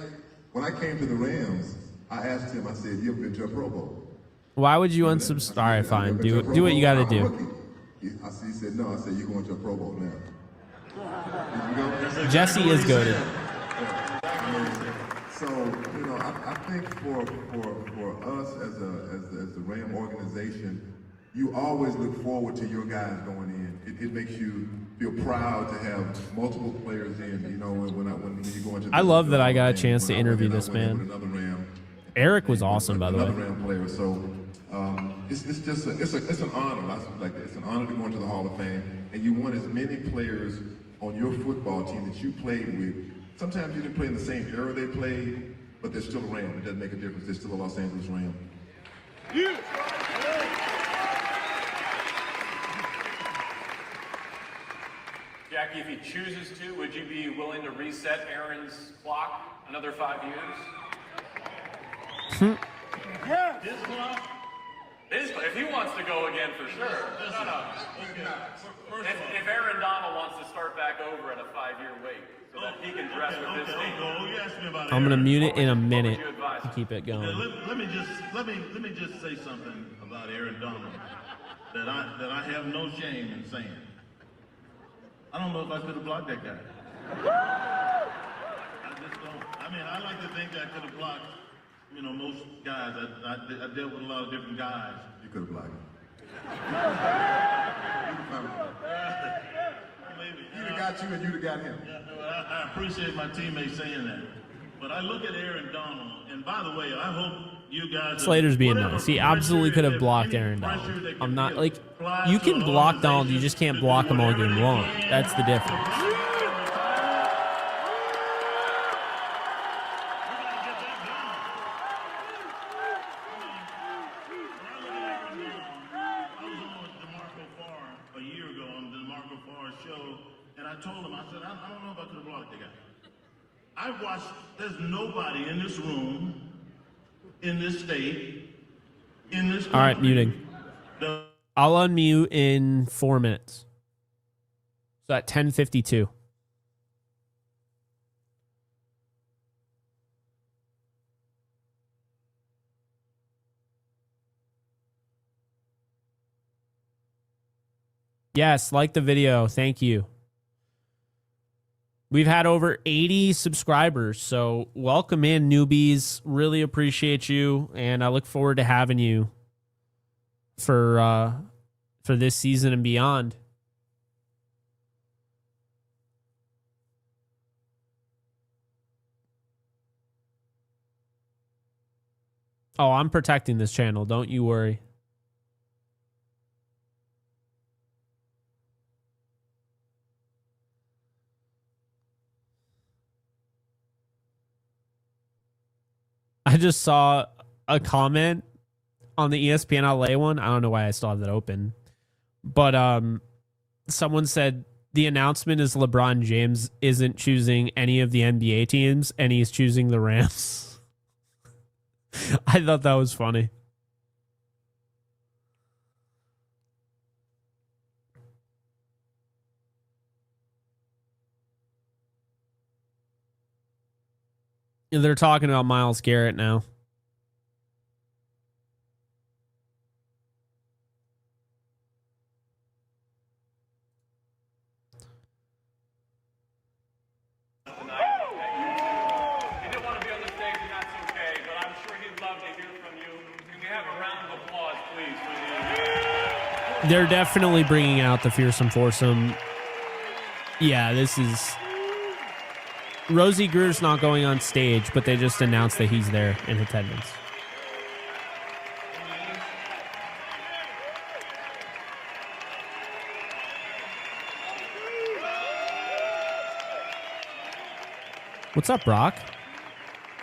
when I came to the Rams, I asked him. I said, "You ever been to a Pro Bowl?" Why would you unsubscribe? All right, fine. Do what you got to do. He said, "No." I said, "You're going to a Pro Bowl now." Did you go? Jesse is goated. So you know, I think for us as the Ram organization, you always look forward to your guys going in. It makes you feel proud to have multiple players in. You know, when you go into. I love that I got a and chance to when I went interview in, I this went in man. with another Ram. Eric was awesome, by the way. Another Ram player. So it's just it's an honor. I feel like it's an honor to go into the Hall of Fame, and you want as many players on your football team that you played with. Sometimes you didn't play in the same era they played, but they're still a Ram. It doesn't make a difference. They're still a Los Angeles Ram. Jackie, if he chooses to, would you be willing to reset Aaron's clock another 5 years? his clock. If he wants to go again, for sure. No. If Aaron Donald wants to start back over at a 5-year wait, so that he can dress with this team. You asked me about I'm gonna Aaron. mute it in a What would minute you advise? to keep it Okay, going. let me just say something about Aaron Donald that I have no shame in saying. I don't know if I could have blocked that guy. I just don't. I mean, I like to think I could have blocked, you know, most guys. I dealt with a lot of different guys. You could have blocked him. Maybe. You'd have got you, and you'd have got him. Yeah, no, I appreciate my teammates saying that. But I look at Aaron Donald, and by the way, I hope You guys Slater's being whatever nice. He absolutely could have pressure, blocked any Aaron pressure Donald. that can I'm not be like applied you to can an block Donald, you organization just can't to block do him all whatever game they long. can. That's the difference. A year ago on the DeMarco Farr show, and I told him, I said, I don't know if I could have blocked the guy. I've watched, there's nobody in this room, in this state, in this country. All right, muting. I'll unmute in 4 minutes. So at 10:52. Yes, like the video. Thank you. We've had over 80 subscribers, so welcome in, newbies. Really appreciate you, and I look forward to having you for this season and beyond. Oh, I'm protecting this channel. Don't you worry. I just saw a comment on the ESPN LA one. I don't know why I still have that open. But someone said the announcement is LeBron James isn't choosing any of the NBA teams and he's choosing the Rams. I thought that was funny. They're talking about Myles Garrett now. He didn't want to be on the stage, and that's okay, but I'm sure he'd love to hear from you. Can we have a round of applause, please, for the... They're definitely bringing out the fearsome foursome. Yeah, this is... Rosie Greer's not going on stage, but they just announced that he's there in attendance. What's up, Brock?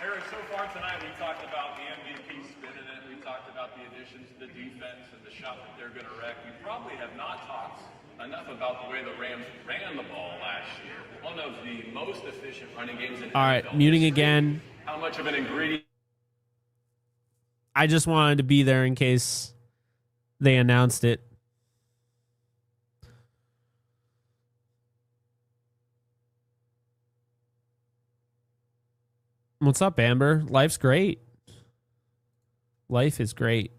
Eric, so far tonight we talked about the MVP spinning it. We talked about the additions to the defense and the shot that they're going to wreck. We probably have not talked enough about the way the Rams ran the ball last year. One of the most efficient running games in All right, NFL muting history. again. How much of an ingredient? I just wanted to be there in case they announced it. What's up, Amber? Life's great. Life is great.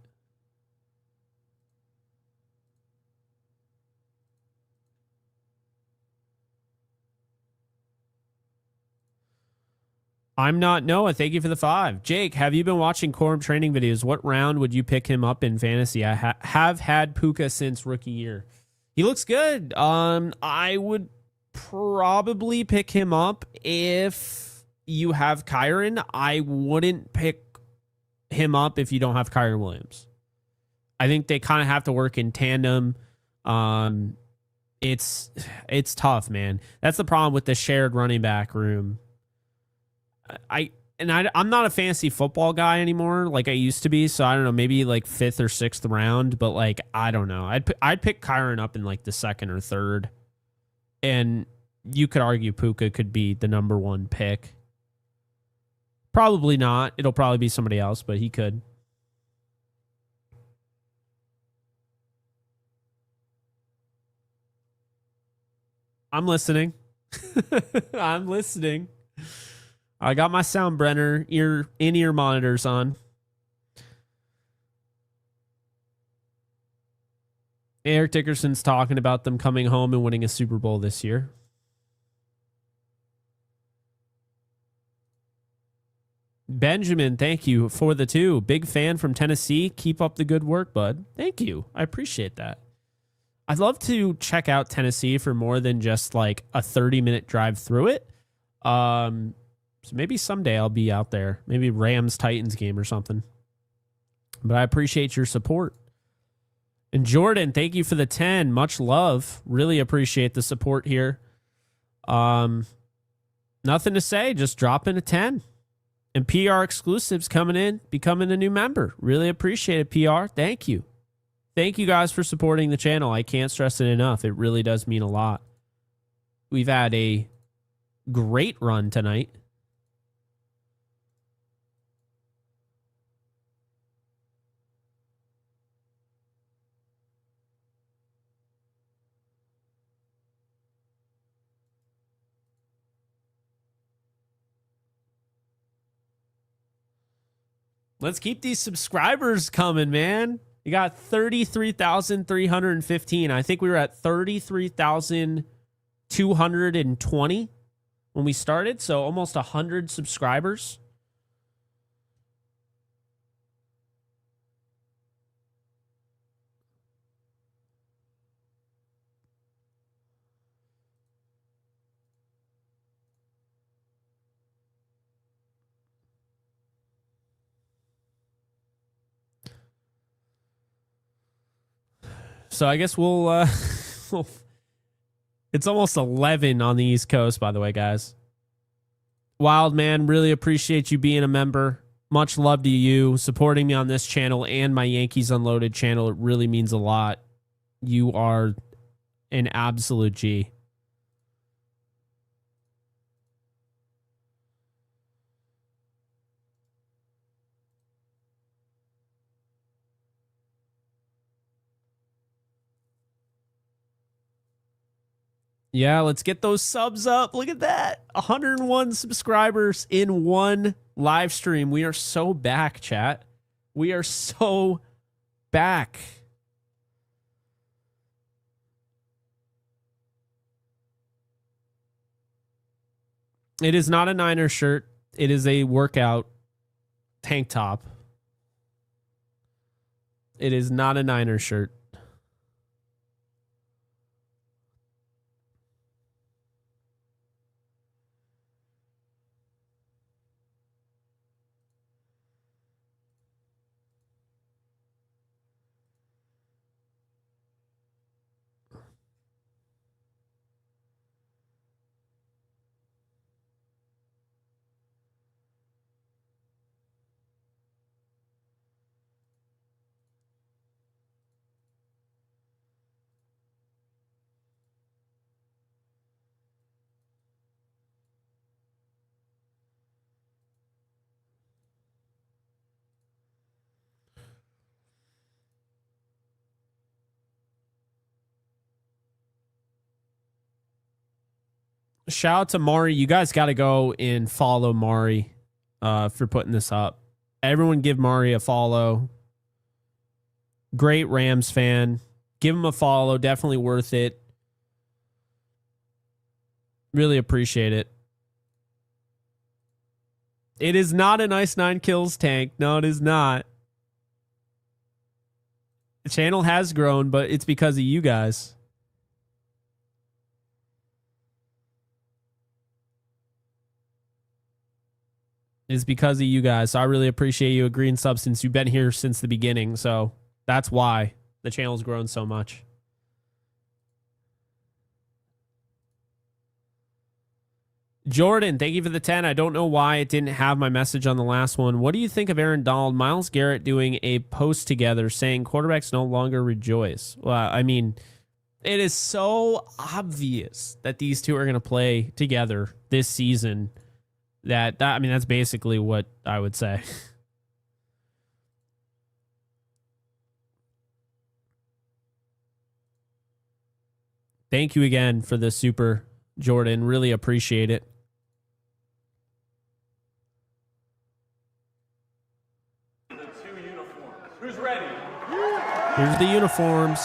I'm not Noah. Thank you for the 5. Jake, have you been watching Corum training videos? What round would you pick him up in fantasy? I have had Puka since rookie year. He looks good. I would probably pick him up if you have Kyron. I wouldn't pick him up if you don't have Kyron Williams. I think they kind of have to work in tandem. It's tough, man. That's the problem with the shared running back room. I'm not a fantasy football guy anymore like I used to be, so I don't know, maybe like 5th or 6th round, but like I don't know. I'd pick Kyron up in like the 2nd or 3rd. And you could argue Puka could be the number 1 pick. Probably not. It'll probably be somebody else, but he could. I'm listening. I'm listening. I got my Soundbrenner in-ear monitors on. Eric Dickerson's talking about them coming home and winning a Super Bowl this year. Benjamin, thank you for the 2. Big fan from Tennessee. Keep up the good work, bud. Thank you. I appreciate that. I'd love to check out Tennessee for more than just like a 30-minute drive through it. So maybe someday I'll be out there. Maybe Rams-Titans game or something. But I appreciate your support. And Jordan, thank you for the 10. Much love. Really appreciate the support here. Nothing to say. Just drop in a 10. And PR exclusives coming in, becoming a new member. Really appreciate it, PR. Thank you. Thank you guys for supporting the channel. I can't stress it enough. It really does mean a lot. We've had a great run tonight. Let's keep these subscribers coming, man. You got 33,315. I think we were at 33,220 when we started, so almost 100 subscribers. So I guess we'll it's almost 11 on the East Coast, by the way, guys. Wild man, really appreciate you being a member. Much love to you, supporting me on this channel and my Yankees Unloaded channel. It really means a lot. You are an absolute G. Yeah, let's get those subs up. Look at that. 101 subscribers in one live stream. We are so back, chat. We are so back. It is not a Niner shirt. It is a workout tank top. It is not a Niner shirt. Shout out to Mari. You guys got to go and follow Mari for putting this up. Everyone give Mari a follow. Great Rams fan. Give him a follow. Definitely worth it. Really appreciate it. It is not an Ice 9 Kills tank. No, it is not. The channel has grown, but it's because of you guys. Is because of you guys. So I really appreciate you, a Green Substance. You've been here since the beginning, so that's why the channel's grown so much. Jordan, thank you for the 10. I don't know why it didn't have my message on the last one. What do you think of Aaron Donald, Myles Garrett doing a post together saying quarterbacks no longer rejoice? Well, I mean, it is so obvious that these two are going to play together this season. I mean, that's basically what I would say. Thank you again for the super, Jordan. Really appreciate it. The two uniforms. Who's ready? Here's the uniforms.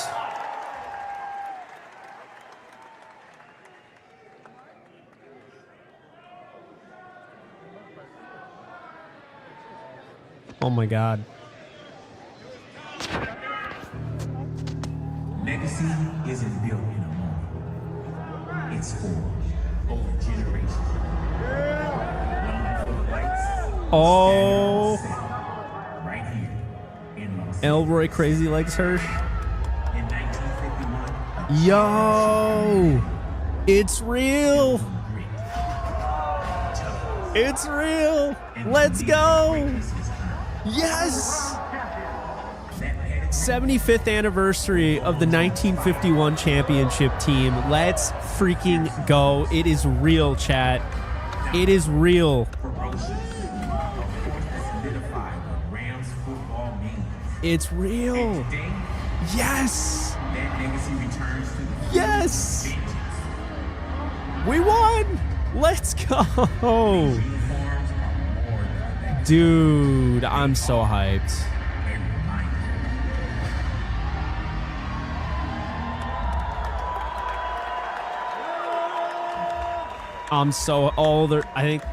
Oh my God. Legacy isn't built in a moment. It's forged over generations. Long for the lights. Oh. Right here in Elroy Crazy Legs Hirsch. In 1951, Yo, it's real. great. It's real. Let's go. Yes. 75th anniversary of the 1951 championship team. Let's freaking go. It is real, chat. It is real. Ferocious. A force that solidified what Rams football means. It's real. And today, Yes. that legacy returns to the Yes. vengeance. We won. Let's go. Uniforms are more than a legacy. Dude, I'm so hyped. A reminder. I'm so older. I think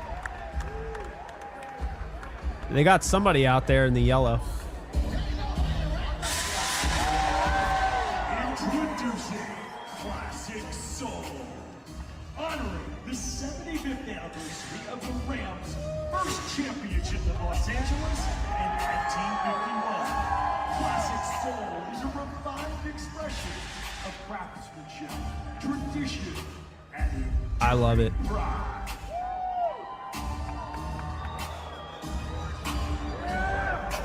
they got somebody out there in the yellow. Introducing Classic Soul, honoring the 75th anniversary of the Rams' first championship in Los Angeles in 1951. Classic Soul is a refined expression of craftsmanship, tradition, and I love it. pride.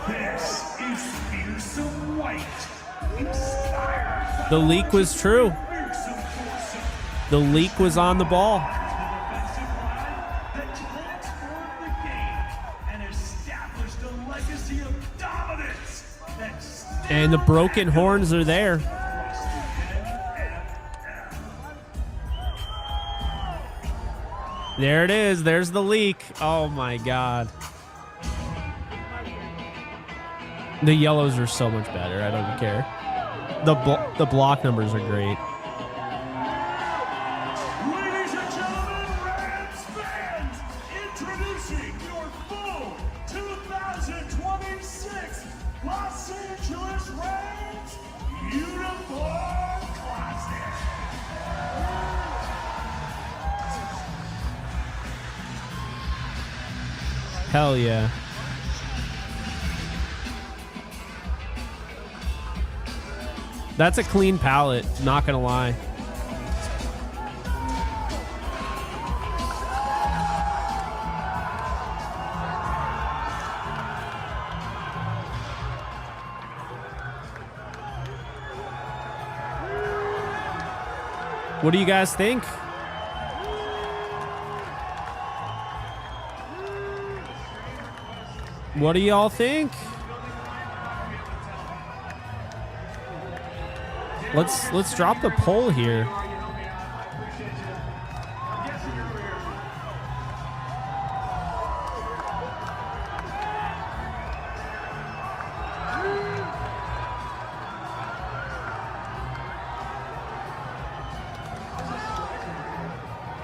This is Fearsome White, inspired The leak was true. fearsome force of The leak was on the ball. defensive line that transformed the game and established a legacy of dominance that still And the broken horns are there. across the NFL. There it is. There's the leak. Oh my God. The yellows are so much better. I don't care. The block numbers are great. Ladies and gentlemen, Rams fans, introducing your full 2026 Los Angeles Rams Uniform Classic. Hell yeah. That's a clean palette, not gonna lie. What do you guys think? What do y'all think? Let's drop the poll here.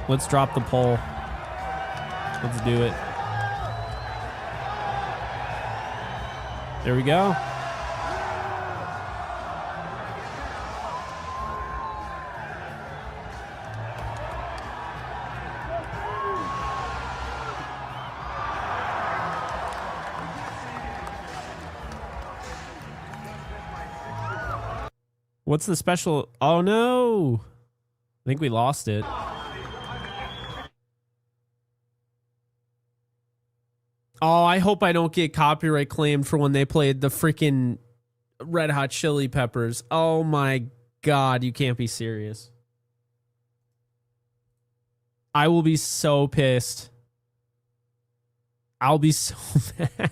Let's drop the poll. Let's do it. There we go. What's the special? Oh no. I think we lost it. Oh, I hope I don't get copyright claimed for when they played the freaking Red Hot Chili Peppers. Oh my God, you can't be serious. I will be so pissed. I'll be so mad.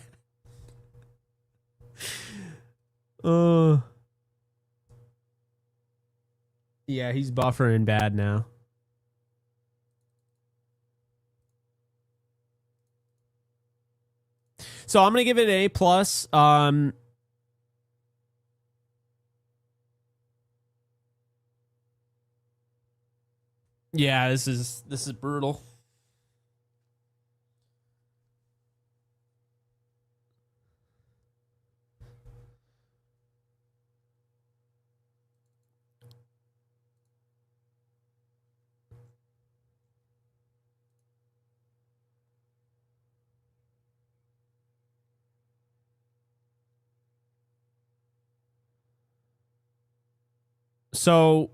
Yeah, he's buffering bad now. So I'm gonna give it an A plus. Yeah, this is brutal. So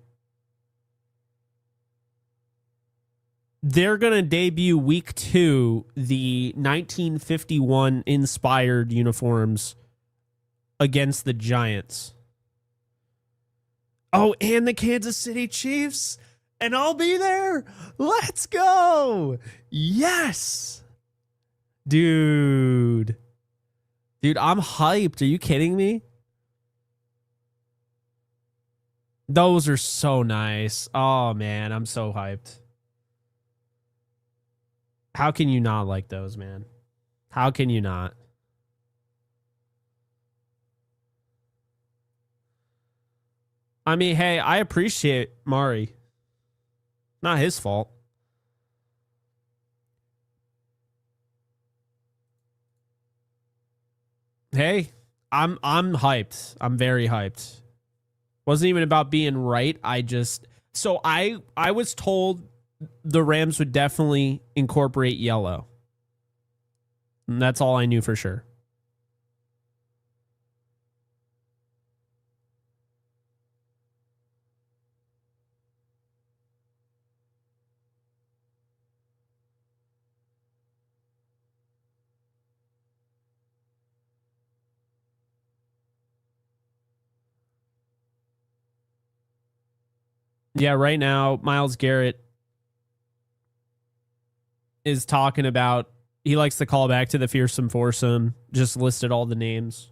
they're going to debut week 2 the 1951 inspired uniforms against the Giants. Oh, and the Kansas City Chiefs. And I'll be there. Let's go. Yes. Dude, I'm hyped. Are you kidding me? Those are so nice. Oh, man, I'm so hyped. How can you not like those, man? How can you not? I mean, hey, I appreciate Mari. Not his fault. Hey, I'm hyped. I'm very hyped. Wasn't even about being right. I was told the Rams would definitely incorporate yellow. And that's all I knew for sure. Yeah, right now, Myles Garrett is talking about, he likes to call back to the Fearsome Foursome, just listed all the names.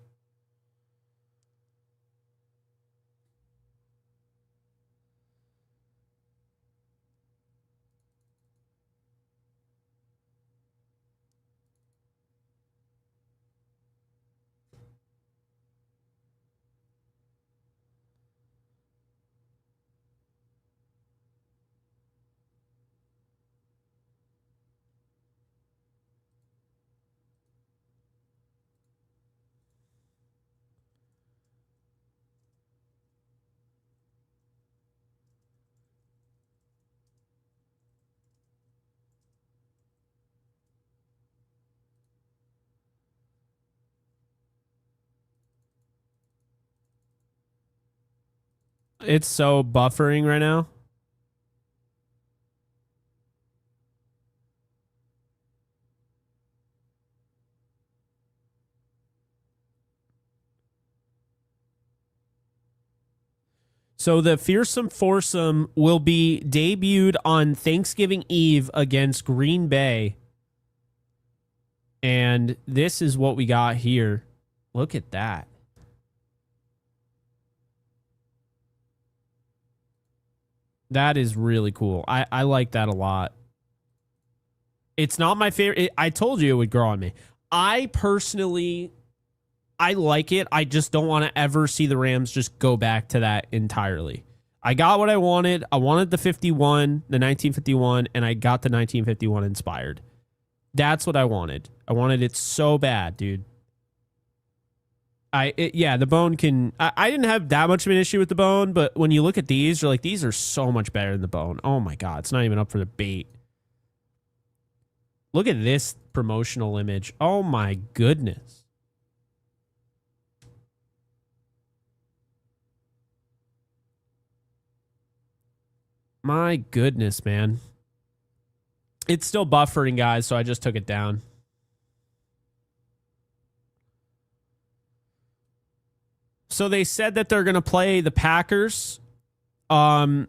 It's so buffering right now. So the Fearsome Foursome will be debuted on Thanksgiving Eve against Green Bay. And this is what we got here. Look at that. That is really cool. I like that a lot. It's not my favorite. I told you it would grow on me. I like it. I just don't want to ever see the Rams just go back to that entirely. I got what I wanted. I wanted the 1951, and I got the 1951 inspired. That's what I wanted. I wanted it so bad, dude. The bone can... I didn't have that much of an issue with the bone, but when you look at these, you're like, these are so much better than the bone. Oh my God, it's not even up for debate. Look at this promotional image. Oh my goodness. My goodness, man. It's still buffering, guys, so I just took it down. So they said that they're going to play the Packers on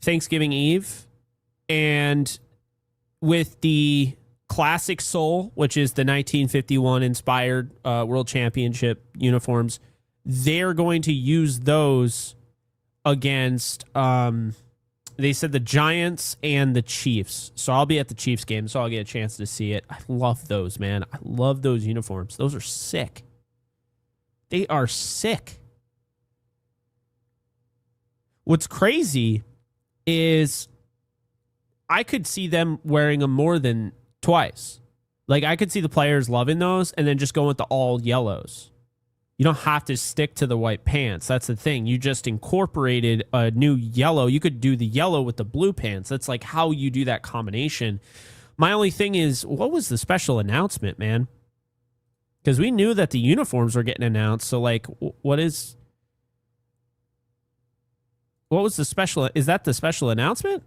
Thanksgiving Eve, and with the Classic Soul, which is the 1951 inspired World Championship uniforms, they're going to use those against they said the Giants and the Chiefs. So I'll be at the Chiefs game, so I'll get a chance to see it. I love those, man. I love those uniforms. Those are sick. They are sick. What's crazy is I could see them wearing them more than twice. Like, I could see the players loving those and then just going with the all yellows. You don't have to stick to the white pants. That's the thing. You just incorporated a new yellow. You could do the yellow with the blue pants. That's like how you do that combination. My only thing is, what was the special announcement, man? Because we knew that the uniforms were getting announced. So, like, what is... What was the special? Is that the special announcement?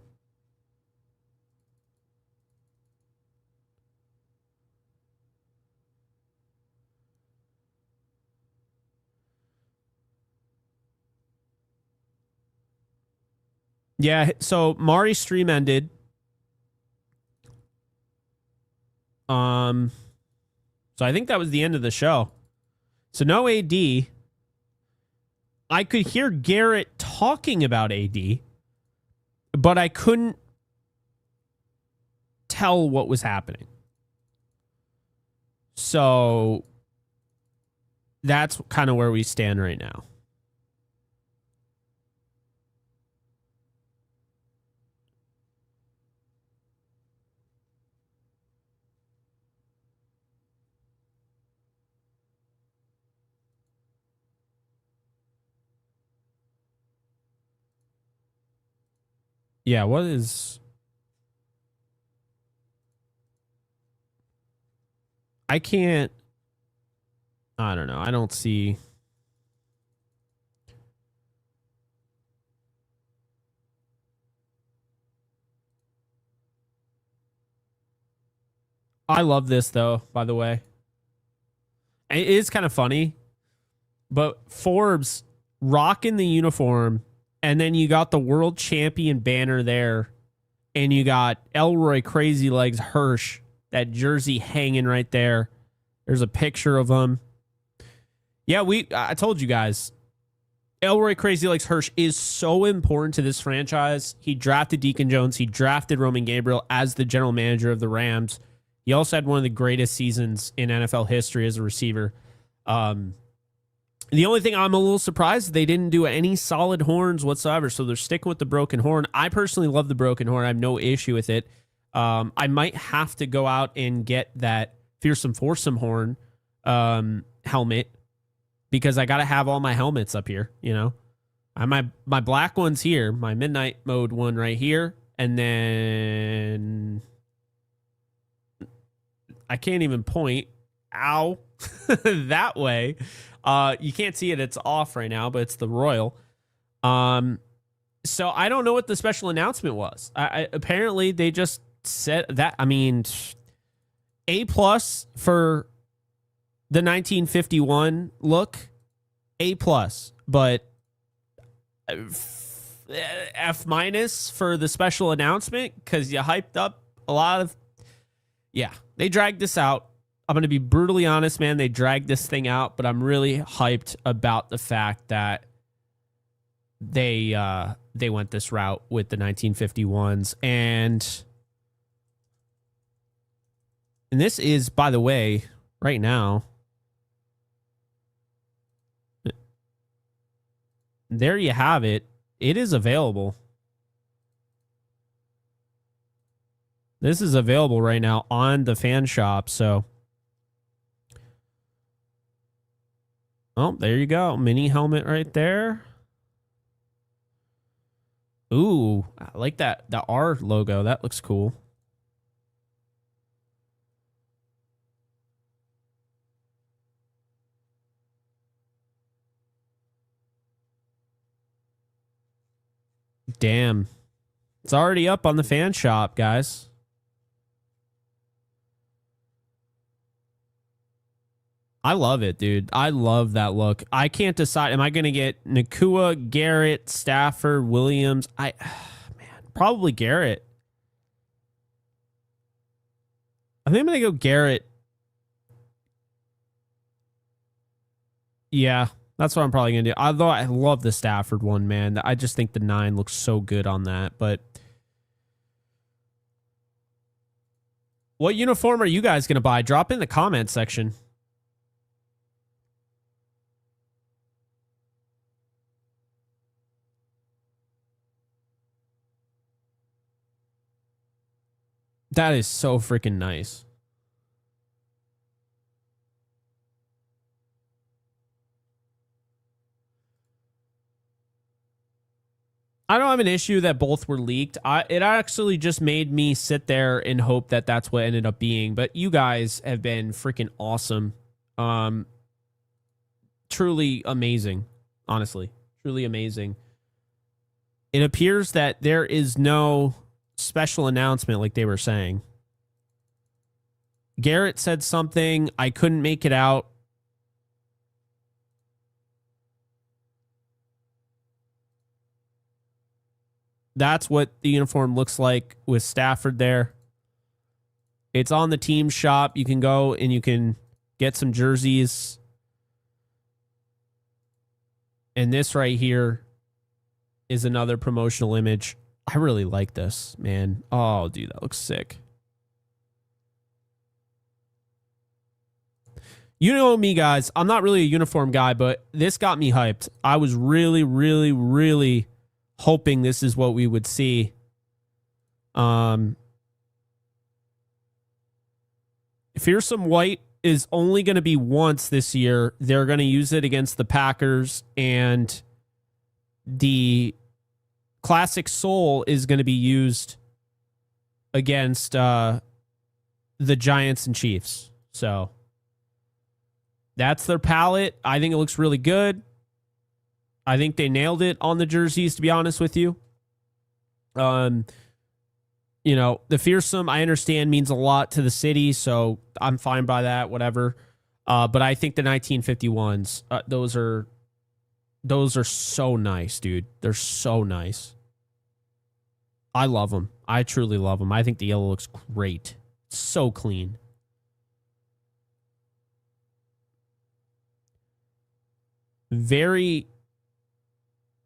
Yeah, so Mari's stream ended. So I think that was the end of the show. So no AD. I could hear Garrett talking about AD, but I couldn't tell what was happening. So that's kind of where we stand right now. Yeah, what is... I can't... I don't know. I don't see... I love this, though, by the way. It is kind of funny, but Forbes rocking the uniform, and then you got the world champion banner there, and you got Elroy Crazy Legs Hirsch, that jersey hanging right there. There's a picture of him. Yeah, I told you guys, Elroy Crazy Legs Hirsch is so important to this franchise. He drafted Deacon Jones. He drafted Roman Gabriel as the general manager of the Rams. He also had one of the greatest seasons in NFL history as a receiver. The only thing I'm a little surprised, they didn't do any solid horns whatsoever, so they're sticking with the broken horn. I personally love the broken horn. I have no issue with it. I might have to go out and get that Fearsome Foursome horn helmet, because I got to have all my helmets up here, you know. My black one's here, my Midnight Mode one right here, and then... I can't even point. Ow. That way. You can't see it. It's off right now, but it's the Royal. So I don't know what the special announcement was. Apparently, they just said that. I mean, A+ for the 1951 look. A+. But F- for the special announcement, because you hyped up a lot of... Yeah, they dragged this out. I'm going to be brutally honest, man. They dragged this thing out, but I'm really hyped about the fact that they went this route with the 1951s. And this is, by the way, right now, there you have it. It is available. This is available right now on the fan shop, so. Oh, there you go. Mini helmet right there. Ooh, I like that. The R logo. That looks cool. Damn. It's already up on the fan shop, guys. I love it, dude. I love that look. I can't decide. Am I going to get Nacua, Garrett, Stafford, Williams? Man, probably Garrett. I think I'm going to go Garrett. Yeah, that's what I'm probably going to do. Although I love the Stafford one, man. I just think the 9 looks so good on that. But what uniform are you guys going to buy? Drop in the comment section. That is so freaking nice. I don't have an issue that both were leaked. It actually just made me sit there and hope that that's what ended up being. But you guys have been freaking awesome. Truly amazing. Honestly. Truly amazing. it appears that there is no special announcement like they were saying. Garrett said something. I couldn't make it out. That's what the uniform looks like with Stafford there. It's on the team shop. You can go and you can get some jerseys. And this right here is another promotional image. I really like this, man. Oh, dude, that looks sick. You know me, guys. I'm not really a uniform guy, but this got me hyped. I was really, really, really hoping this is what we would see. Fearsome White is only going to be once this year. They're going to use it against the Packers, and the Classic Soul is going to be used against the Giants and Chiefs. So that's their palette. I think it looks really good. I think they nailed it on the jerseys, to be honest with you. You know, the Fearsome, I understand, means a lot to the city, so I'm fine by that, whatever. But I think the 1951s, those are so nice, dude. They're so nice. I love them. I truly love them. I think the yellow looks great. So clean. Very,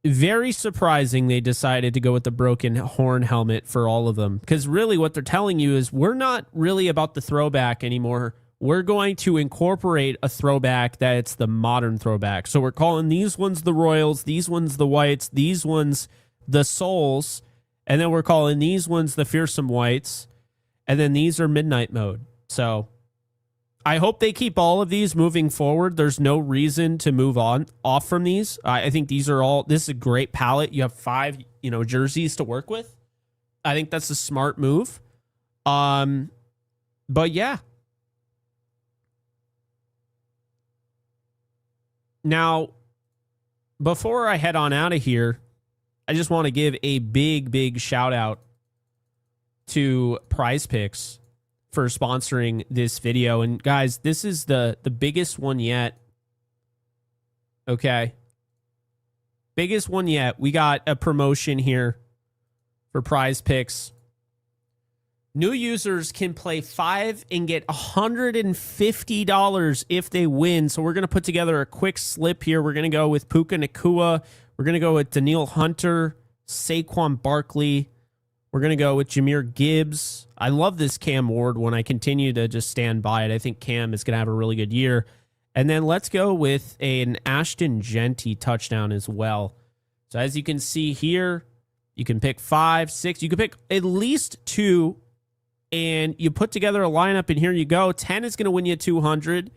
very surprising they decided to go with the broken horn helmet for all of them. Because really what they're telling you is we're not really about the throwback anymore. We're going to incorporate a throwback that's the modern throwback. So we're calling these ones the Royals, these ones the Whites, these ones the Souls, and then we're calling these ones the Fearsome Whites, and then these are Midnight Mode. So I hope they keep all of these moving forward. There's no reason to move off from these. I think these are all, this is a great palette. You have 5, jerseys to work with. I think that's a smart move. But yeah. Now, before I head on out of here, I just want to give a big, big shout out to Prize Picks for sponsoring this video. And guys, this is the biggest one yet. Okay. Biggest one yet. We got a promotion here for Prize Picks. New users can play 5 and get $150 if they win. So we're going to put together a quick slip here. We're going to go with Puka Nacua. We're going to go with Danielle Hunter, Saquon Barkley. We're going to go with Jahmyr Gibbs. I love this Cam Ward one. I continue to just stand by it. I think Cam is going to have a really good year. And then let's go with an Ashton Genty touchdown as well. So as you can see here, you can pick 5, 6. You can pick at least 2. And you put together a lineup, and here you go. 10 is going to win you 200.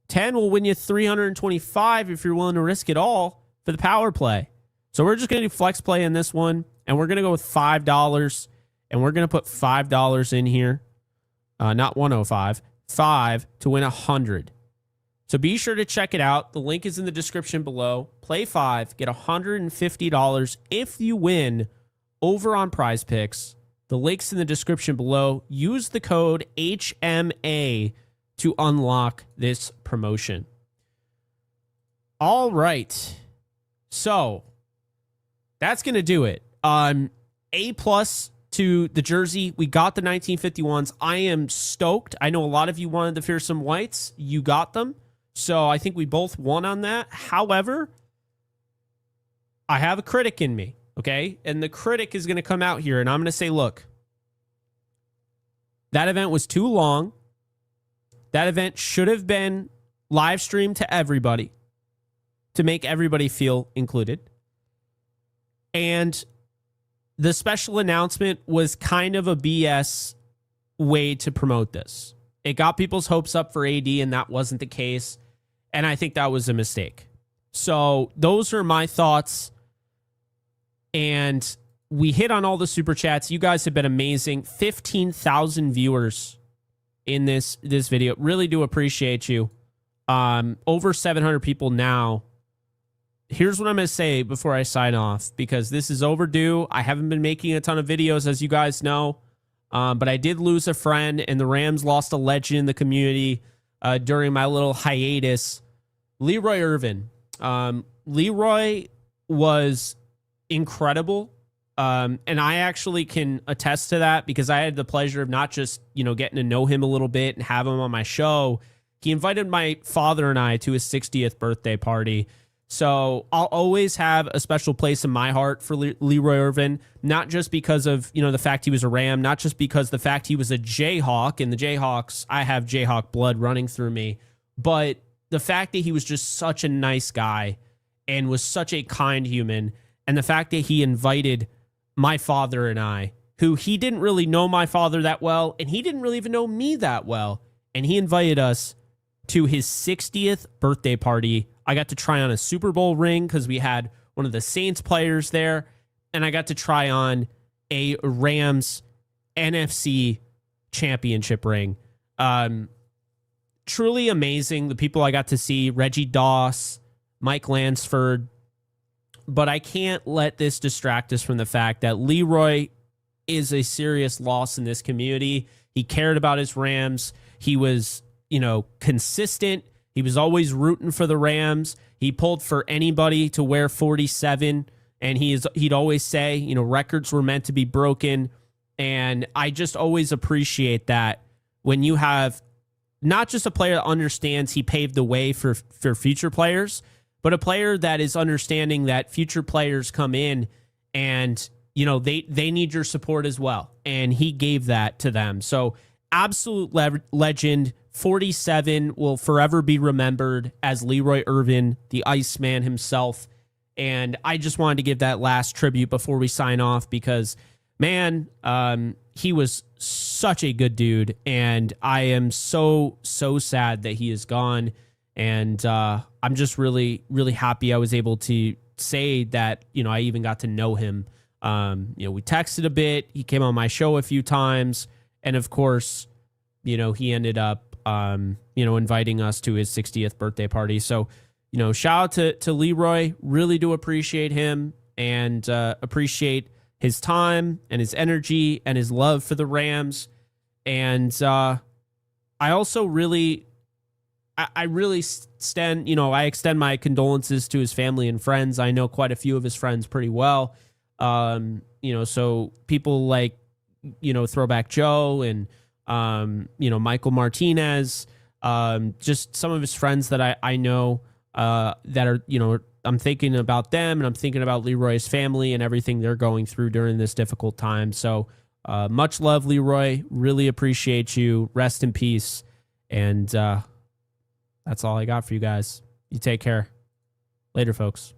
10 will win you 325 if you're willing to risk it all for the power play. So we're just going to do flex play in this one, and we're going to go with $5, and we're going to put $5 in here. Not 105, 5 to win 100. So be sure to check it out. The link is in the description below. Play 5, get $150 if you win over on Prize Picks. The link's in the description below. Use the code HMA to unlock this promotion. All right. So that's going to do it. A+ to the jersey. We got the 1951s. I am stoked. I know a lot of you wanted the Fearsome Whites. You got them. So I think we both won on that. However, I have a critic in me. Okay, and the critic is going to come out here, and I'm going to say, look, that event was too long. That event should have been live streamed to everybody to make everybody feel included. And the special announcement was kind of a BS way to promote this. It got people's hopes up for AD, and that wasn't the case, and I think that was a mistake. So those are my thoughts. And we hit on all the super chats. You guys have been amazing. 15,000 viewers in this video. Really do appreciate you. Over 700 people now here's what I'm going to say before I sign off, because this is overdue. I haven't been making a ton of videos, as you guys know, but I did lose a friend, and the Rams lost a legend in the community during my little hiatus. Leroy Irvin. Leroy was incredible. And I actually can attest to that because I had the pleasure of not just, getting to know him a little bit and have him on my show. He invited my father and I to his 60th birthday party. So I'll always have a special place in my heart for Leroy Irvin, not just because of, the fact he was a Ram, not just because the fact he was a Jayhawk, and the Jayhawks, I have Jayhawk blood running through me, but the fact that he was just such a nice guy and was such a kind human, and the fact that he invited my father and I, who he didn't really know my father that well, and he didn't really even know me that well, and he invited us to his 60th birthday party. I got to try on a Super Bowl ring because we had one of the Saints players there, and I got to try on a Rams NFC championship ring. Truly amazing. The people I got to see, Reggie Doss, Mike Lansford, but I can't let this distract us from the fact that Leroy is a serious loss in this community. He cared about his Rams. He was, consistent. He was always rooting for the Rams. He pulled for anybody to wear 47, and he'd always say, records were meant to be broken. And I just always appreciate that when you have not just a player that understands he paved the way for future players, but a player that is understanding that future players come in and, they need your support as well. And he gave that to them. So absolute legend. 47 will forever be remembered as Leroy Irvin, the Iceman himself. And I just wanted to give that last tribute before we sign off because, man, he was such a good dude. And I am so, so sad that he is gone. And I'm just really, really happy I was able to say that, I even got to know him. We texted a bit. He came on my show a few times. And of course, he ended up, inviting us to his 60th birthday party. So, shout out to Leroy. Really do appreciate him and appreciate his time and his energy and his love for the Rams. And I also really extend my condolences to his family and friends. I know quite a few of his friends pretty well. So people like, Throwback Joe and, Michael Martinez, just some of his friends that I know that are, I'm thinking about them and I'm thinking about Leroy's family and everything they're going through during this difficult time. So much love, Leroy. Really appreciate you. Rest in peace. And that's all I got for you guys. You take care. Later, folks.